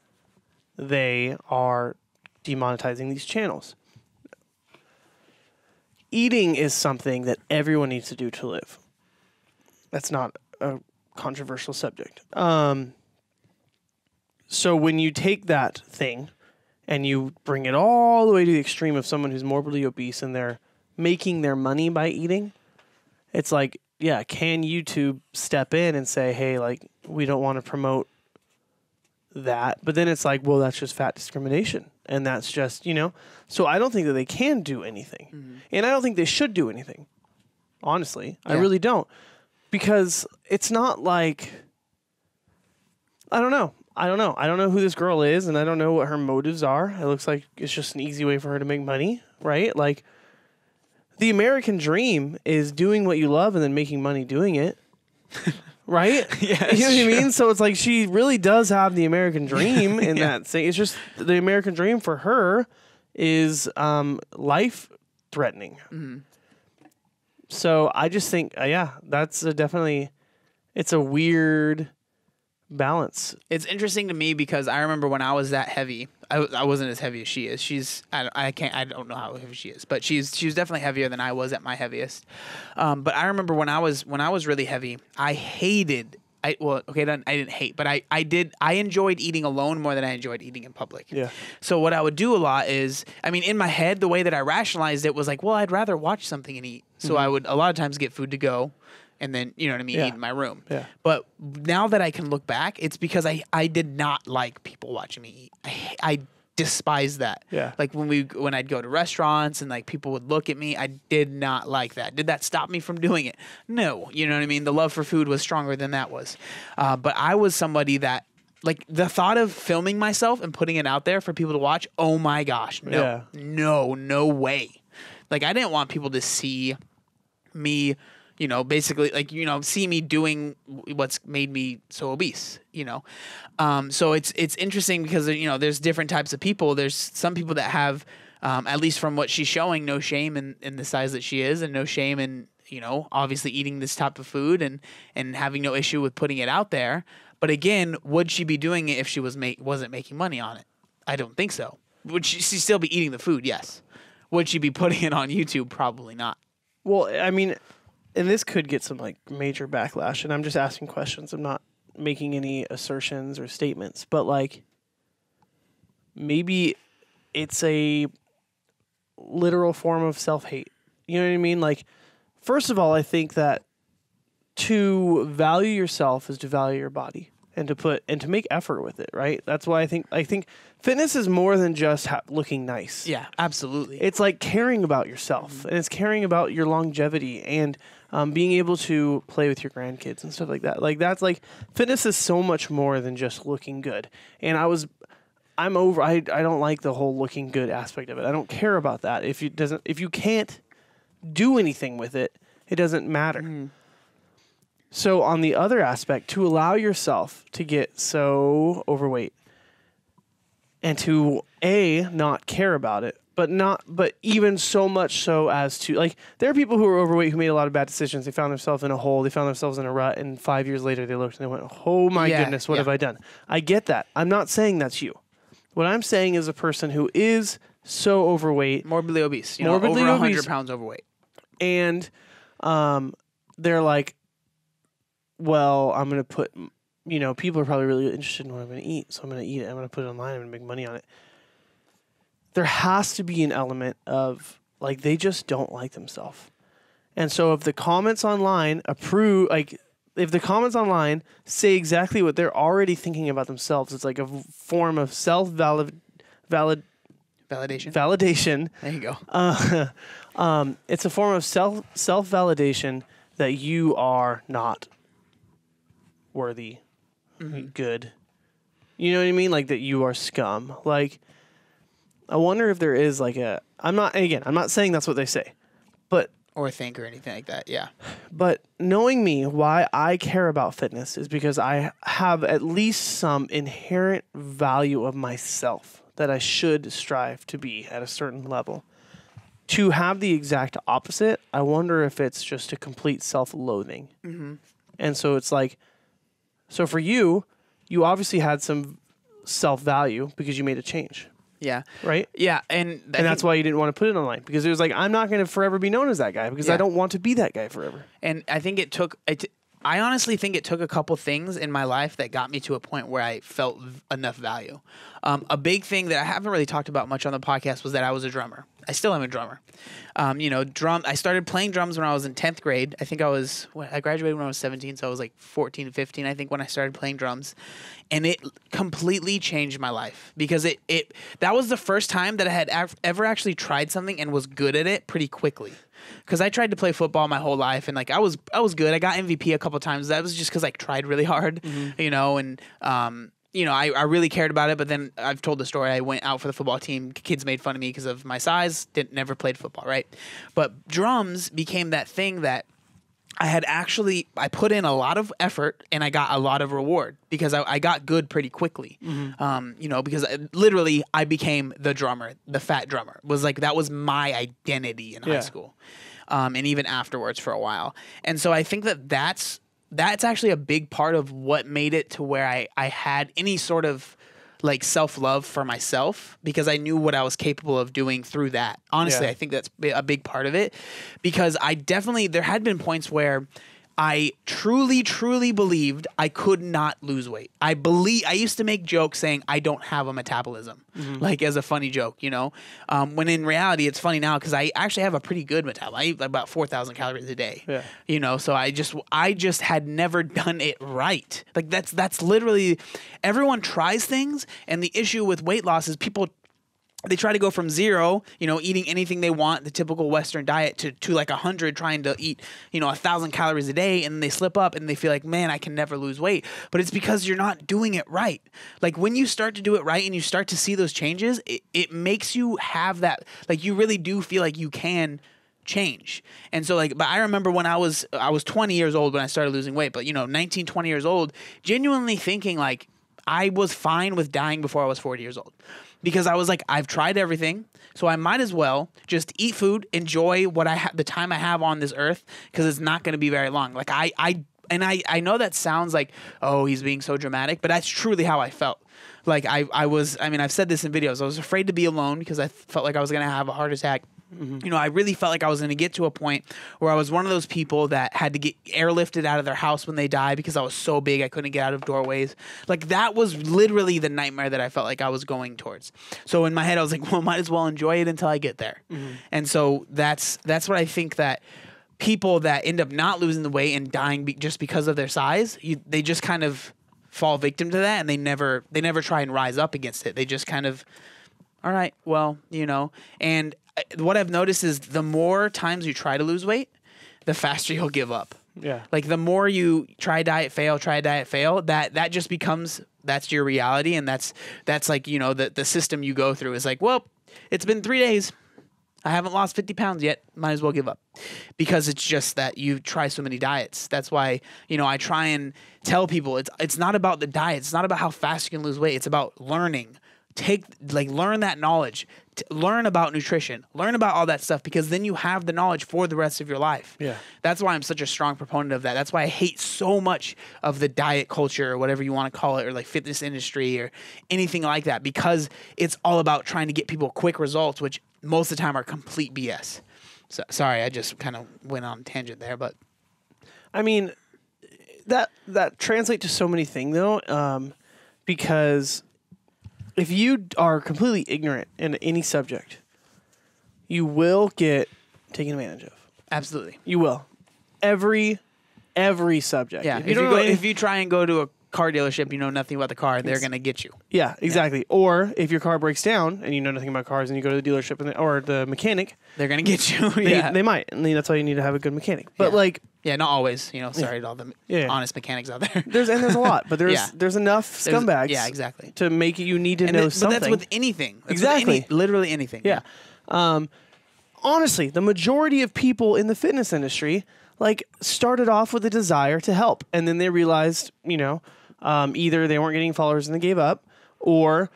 they are demonetizing these channels. Eating is something that everyone needs to do to live. That's not a controversial subject. So when you take that thing and you bring it all the way to the extreme of someone who's morbidly obese and they're making their money by eating, it's can YouTube step in and say, hey, we don't want to promote that? But then it's well, that's just fat discrimination. And that's just, So I don't think that they can do anything. And I don't think they should do anything. Honestly. Yeah. I really don't. Because it's not I don't know. I don't know who this girl is, and I don't know what her motives are. It looks like it's just an easy way for her to make money, right? The American dream is doing what you love and then making money doing it. Right? Yeah, you know what I mean? So it's she really does have the American dream in that thing. It's just the American dream for her is life threatening. So I just think, that's definitely, it's a weird balance. It's interesting to me because I remember when I was that heavy, I wasn't as heavy as she is. I don't know how heavy she is, but she was definitely heavier than I was at my heaviest. But I remember when I was really heavy, I didn't hate, but I enjoyed eating alone more than I enjoyed eating in public. Yeah. So what I would do a lot is, in my head, the way that I rationalized it was well, I'd rather watch something and eat. So I would a lot of times get food to go, and then, you know what I mean, eat in my room. Yeah. But now that I can look back, it's because I did not like people watching me eat. I despise that. Yeah. When I'd go to restaurants and people would look at me, I did not like that. Did that stop me from doing it? No. You know what I mean? The love for food was stronger than that was. But I was somebody that, the thought of filming myself and putting it out there for people to watch, oh my gosh, no. Yeah. No way. I didn't want people to see me, basically see me doing what's made me so obese, So it's interesting because, there's different types of people. There's some people that have, at least from what she's showing, no shame in the size that she is, and no shame in obviously eating this type of food and having no issue with putting it out there. But again, would she be doing it if she wasn't making money on it? I don't think so. Would she still be eating the food? Yes. Would she be putting it on YouTube? Probably not. Well, I mean, and this could get some like major backlash, and I'm just asking questions. I'm not making any assertions or statements, but like maybe it's a literal form of self-hate. You know what I mean? Like, first of all, I think that to value yourself is to value your body and to make effort with it, right? That's why I think fitness is more than just looking nice. Yeah, absolutely. It's like caring about yourself, and it's caring about your longevity and being able to play with your grandkids and stuff like that. Like that's like fitness is so much more than just looking good. And I don't like the whole looking good aspect of it. I don't care about that. If you can't do anything with it, it doesn't matter. Mm. So on the other aspect, to allow yourself to get so overweight and to not care about it, but even so much so as to like, there are people who are overweight who made a lot of bad decisions. They found themselves in a hole. They found themselves in a rut. And 5 years later, they looked and they went, "Oh my goodness, what have I done?" I get that. I'm not saying that's you. What I'm saying is a person who is so overweight, morbidly obese, over 100 pounds overweight, and they're like, well, I'm going to put, people are probably really interested in what I'm going to eat, so I'm going to eat it. I'm going to put it online. I'm going to make money on it. There has to be an element of, like, they just don't like themselves. And so if the comments online if the comments online say exactly what they're already thinking about themselves, it's like a form of validation. There you go. It's a form of self-validation that you are not worthy, good. You know what I mean? Like that you are scum. Like, I wonder if there is like I'm not saying that's what they say, but or think or anything like that. Yeah. But knowing me, why I care about fitness is because I have at least some inherent value of myself that I should strive to be at a certain level. To have the exact opposite, I wonder if it's just a complete self-loathing. Mm-hmm. And so it's like, so for you obviously had some self-value because you made a change. Yeah. Right? Yeah. And that's why you didn't want to put it online, because it was like, I'm not going to forever be known as that guy because I don't want to be that guy forever. And I think I honestly think it took a couple things in my life that got me to a point where I felt enough value. A big thing that I haven't really talked about much on the podcast was that I was a drummer. I still am a drummer. I started playing drums when I was in 10th grade. I think I graduated when I was 17, so I was like 14, 15, I think, when I started playing drums. And it completely changed my life because that was the first time that I had ever actually tried something and was good at it pretty quickly. Because I tried to play football my whole life, and like I was good. I got MVP a couple times. That was just because I tried really hard, and I really cared about it. But then I've told the story. I went out for the football team. Kids made fun of me because of my size. Never played football, right? But drums became that thing that I put in a lot of effort and I got a lot of reward because I got good pretty quickly. Mm-hmm. Because I became the drummer, the fat drummer. That was my identity in high school. And even afterwards for a while. And so I think that's actually a big part of what made it to where I had any sort of like self-love for myself, because I knew what I was capable of doing through that. Honestly, I think that's a big part of it, because there had been points where I truly, truly believed I could not lose weight. I used to make jokes saying I don't have a metabolism, like as a funny joke, when in reality it's funny now because I actually have a pretty good metabolism. I eat about 4,000 calories a day, so I just had never done it right. Like that's literally, everyone tries things, and the issue with weight loss is they try to go from 0, eating anything they want, the typical Western diet, to like 100, trying to eat, 1,000 calories a day, and they slip up and they feel like, man, I can never lose weight. But it's because you're not doing it right. Like when you start to do it right and you start to see those changes, it makes you have that, like you really do feel like you can change. And so but I remember when I was 20 years old when I started losing weight, but 19, 20 years old, genuinely thinking like, I was fine with dying before I was 40 years old. Because I was like, I've tried everything, so I might as well just eat food, enjoy what the time I have on this earth, because it's not going to be very long. Like I know that sounds like, oh, he's being so dramatic, but that's truly how I felt. Like I've said this in videos. I was afraid to be alone because I felt like I was going to have a heart attack. Mm-hmm. You know, I really felt like I was going to get to a point where I was one of those people that had to get airlifted out of their house when they die because I was so big I couldn't get out of doorways. Like that was literally the nightmare that I felt like I was going towards. So in my head I was like, well, might as well enjoy it until I get there. Mm-hmm. And so that's what I think that people that end up not losing the weight and dying just because of their size, they just kind of fall victim to that, and they never try and rise up against it. They just kind of, all right, well, you know. And what I've noticed is the more times you try to lose weight, the faster you'll give up. Yeah. Like the more you try diet, fail, that just becomes, that's your reality. And that's like, you know, the system you go through is like, well, it's been 3 days. I haven't lost 50 pounds yet. Might as well give up. Because it's just that you try so many diets. That's why, you know, I try and tell people it's not about the diet. It's not about how fast you can lose weight. It's about learning. Learn that knowledge. Learn about nutrition. Learn about all that stuff, because then you have the knowledge for the rest of your life. Yeah. That's why I'm such a strong proponent of that. That's why I hate so much of the diet culture, or whatever you want to call it, or like fitness industry or anything like that, because it's all about trying to get people quick results, which most of the time are complete BS. So, sorry, I just kind of went on a tangent there, but I mean, that translates to so many things though, because if you are completely ignorant in any subject, you will get taken advantage of. Absolutely. You will. Every subject. Yeah. If you try and go to a car dealership, you know nothing about the car, they're going to get you. Yeah, exactly. Yeah. Or if your car breaks down and you know nothing about cars and you go to the dealership or the mechanic, they're going to get you. They might. And that's why you need to have a good mechanic. But yeah, not always. You know, sorry to all the honest mechanics out there. There's a lot, but there's enough scumbags. Yeah, exactly. To make you need to know something. But that's with anything. Exactly. Literally anything. Yeah. Honestly, the majority of people in the fitness industry started off with a desire to help, and then they realized, you know, either they weren't getting followers and they gave up, or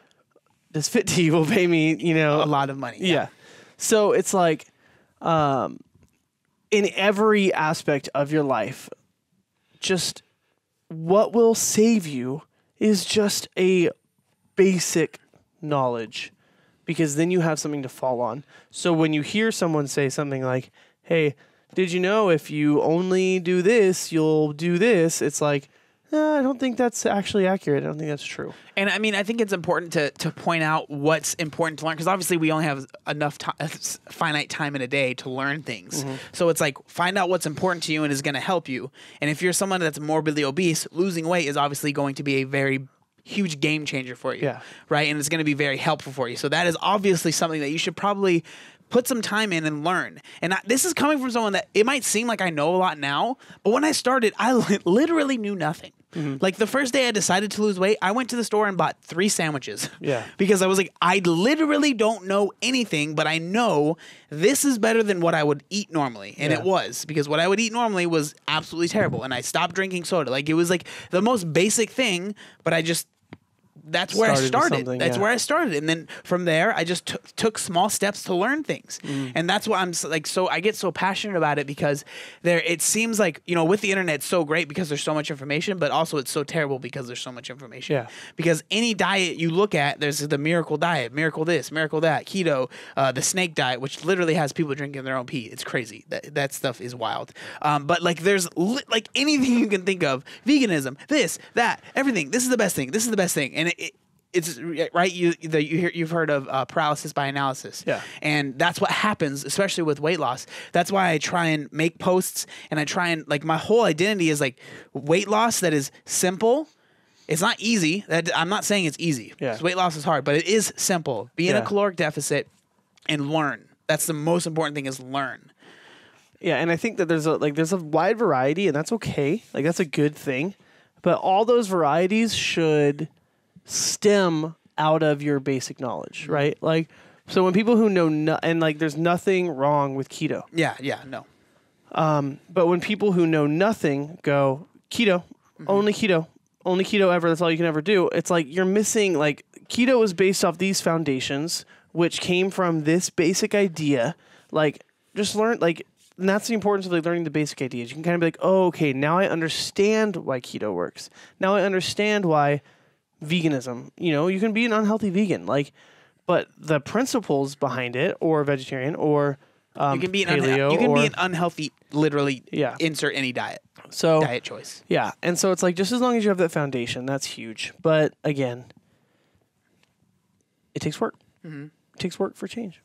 this fit tee will pay me, you know, a lot of money. Yeah. So it's like, in every aspect of your life, just what will save you is just a basic knowledge, because then you have something to fall on. So when you hear someone say something like, hey, did you know if you only do this, you'll do this? It's like, I don't think that's actually accurate. I don't think that's true. And I mean, I think it's important to point out what's important to learn, because obviously we only have enough finite time in a day to learn things. Mm-hmm. So it's like, find out what's important to you and is going to help you. And if you're someone that's morbidly obese, losing weight is obviously going to be a very huge game changer for you. Yeah. Right? And it's going to be very helpful for you. So that is obviously something that you should probably put some time in and learn. And this is coming from someone that it might seem like I know a lot now, but when I started, I literally knew nothing. Mm-hmm. Like the first day I decided to lose weight, I went to the store and bought 3 sandwiches. Yeah. Because I was like, I literally don't know anything, but I know this is better than what I would eat normally. And it was, because what I would eat normally was absolutely terrible. And I stopped drinking soda. Like it was like the most basic thing, but that's where I started. That's where I started. And then from there, I just took small steps to learn things. Mm. And that's why I'm like, so I get so passionate about it, because it seems like, you know, with the internet, it's so great because there's so much information, but also it's so terrible because there's so much information. Yeah. Because any diet you look at, there's the miracle diet, miracle this, miracle that, keto, the snake diet, which literally has people drinking their own pee. It's crazy. That stuff is wild. But like there's like anything you can think of, veganism, this, that, everything. This is the best thing. This is the best thing. And it's right. You've heard of paralysis by analysis. Yeah. And that's what happens, especially with weight loss. That's why I try and make posts, and I try and my whole identity is like weight loss that is simple. It's not easy. I'm not saying it's easy. Yeah. Weight loss is hard, but it is simple. Be in a caloric deficit and learn. That's the most important thing, is learn. Yeah, and I think that there's a wide variety, and that's okay. Like that's a good thing. But all those varieties should stem out of your basic knowledge, right? Like, so when people who know and there's nothing wrong with keto. Yeah, no. But when people who know nothing go keto, only keto, only keto ever. That's all you can ever do. It's like you're missing. Like keto is based off these foundations, which came from this basic idea. Like just learn like. And that's the importance of like learning the basic ideas. You can kind of be like, oh, okay, now I understand why keto works. Now I understand why veganism, you can be an unhealthy vegan, but the principles behind it, or vegetarian, or you can be paleo, be an unhealthy, literally, insert any diet choice. Yeah, and so it's like just as long as you have that foundation, that's huge. But again, it takes work. Mm-hmm. It takes work for change.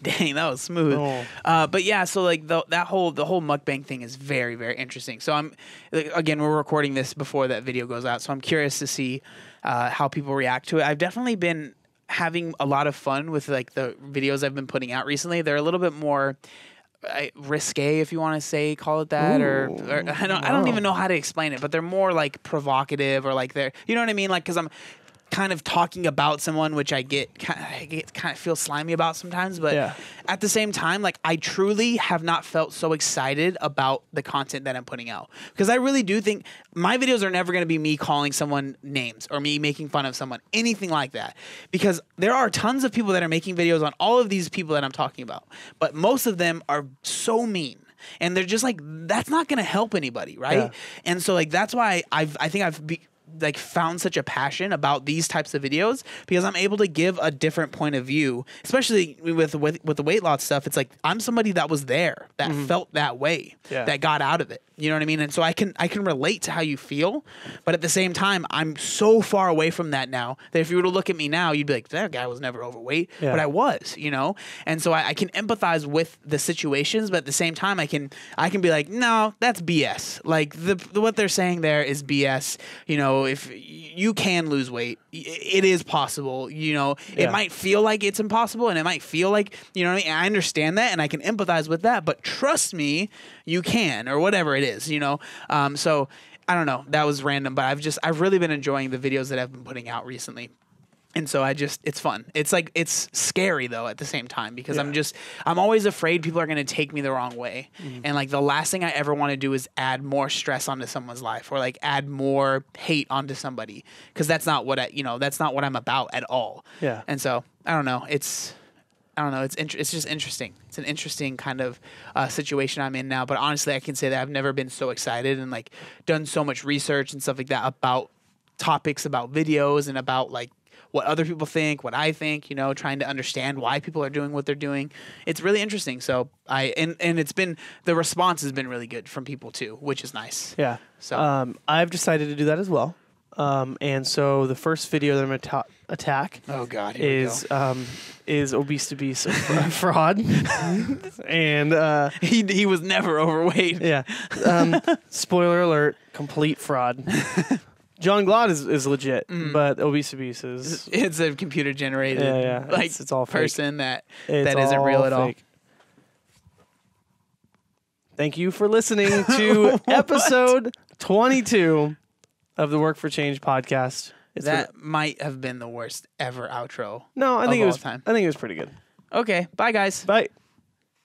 Dang, that was smooth. Oh. But yeah, so like the whole mukbang thing is very, very interesting. So again, we're recording this before that video goes out, so I'm curious to see how people react to it. I've definitely been having a lot of fun with like the videos I've been putting out recently. They're a little bit more risque, if you want to call it that, or I don't even know how to explain it, but they're more like provocative, or like they're, you know what I mean? Like, because I'm kind of talking about someone, which I get kind of feel slimy about sometimes, but at the same time, like I truly have not felt so excited about the content that I'm putting out, because I really do think my videos are never going to be me calling someone names or me making fun of someone, anything like that, because there are tons of people that are making videos on all of these people that I'm talking about, but most of them are so mean. And they're just like, that's not going to help anybody, right? Yeah. And so like that's why I think I've found such a passion about these types of videos, because I'm able to give a different point of view, especially with the weight loss stuff. It's like I'm somebody that was there, that felt that way, that got out of it. You know what I mean? And so I can relate to how you feel, but at the same time, I'm so far away from that now that if you were to look at me now, you'd be like, that guy was never overweight, but I was, And so I can empathize with the situations, but at the same time, I can be like, no, that's BS. Like what they're saying there is BS. If you can lose weight, it is possible. It might feel like it's impossible, and it might feel like, you know what I mean? I understand that, and I can empathize with that, but trust me, you can, or whatever it is, so I don't know, that was random, but I've really been enjoying the videos that I've been putting out recently. And so it's fun. It's like, it's scary though at the same time, because I'm always afraid people are going to take me the wrong way. And like the last thing I ever want to do is add more stress onto someone's life, or like add more hate onto somebody, because that's not what that's not what I'm about at all. Yeah. And so I don't know. It's just interesting. It's an interesting kind of situation I'm in now. But honestly, I can say that I've never been so excited and like done so much research and stuff like that about topics, about videos, and about like what other people think, what I think, trying to understand why people are doing what they're doing. It's really interesting. So and it's been, the response has been really good from people too, which is nice. Yeah. So I've decided to do that as well. And so the first video that I'm going to attack is Obese to Beast fraud. And he was never overweight. Yeah. Spoiler alert, complete fraud. John Glad is legit, but Obese to Beast is... It's a computer generated like it's all person that isn't real at all. Thank you for listening to episode 22 of the Work for Change podcast. That might have been the worst ever outro. No, I think it was pretty good. Okay, bye guys. Bye.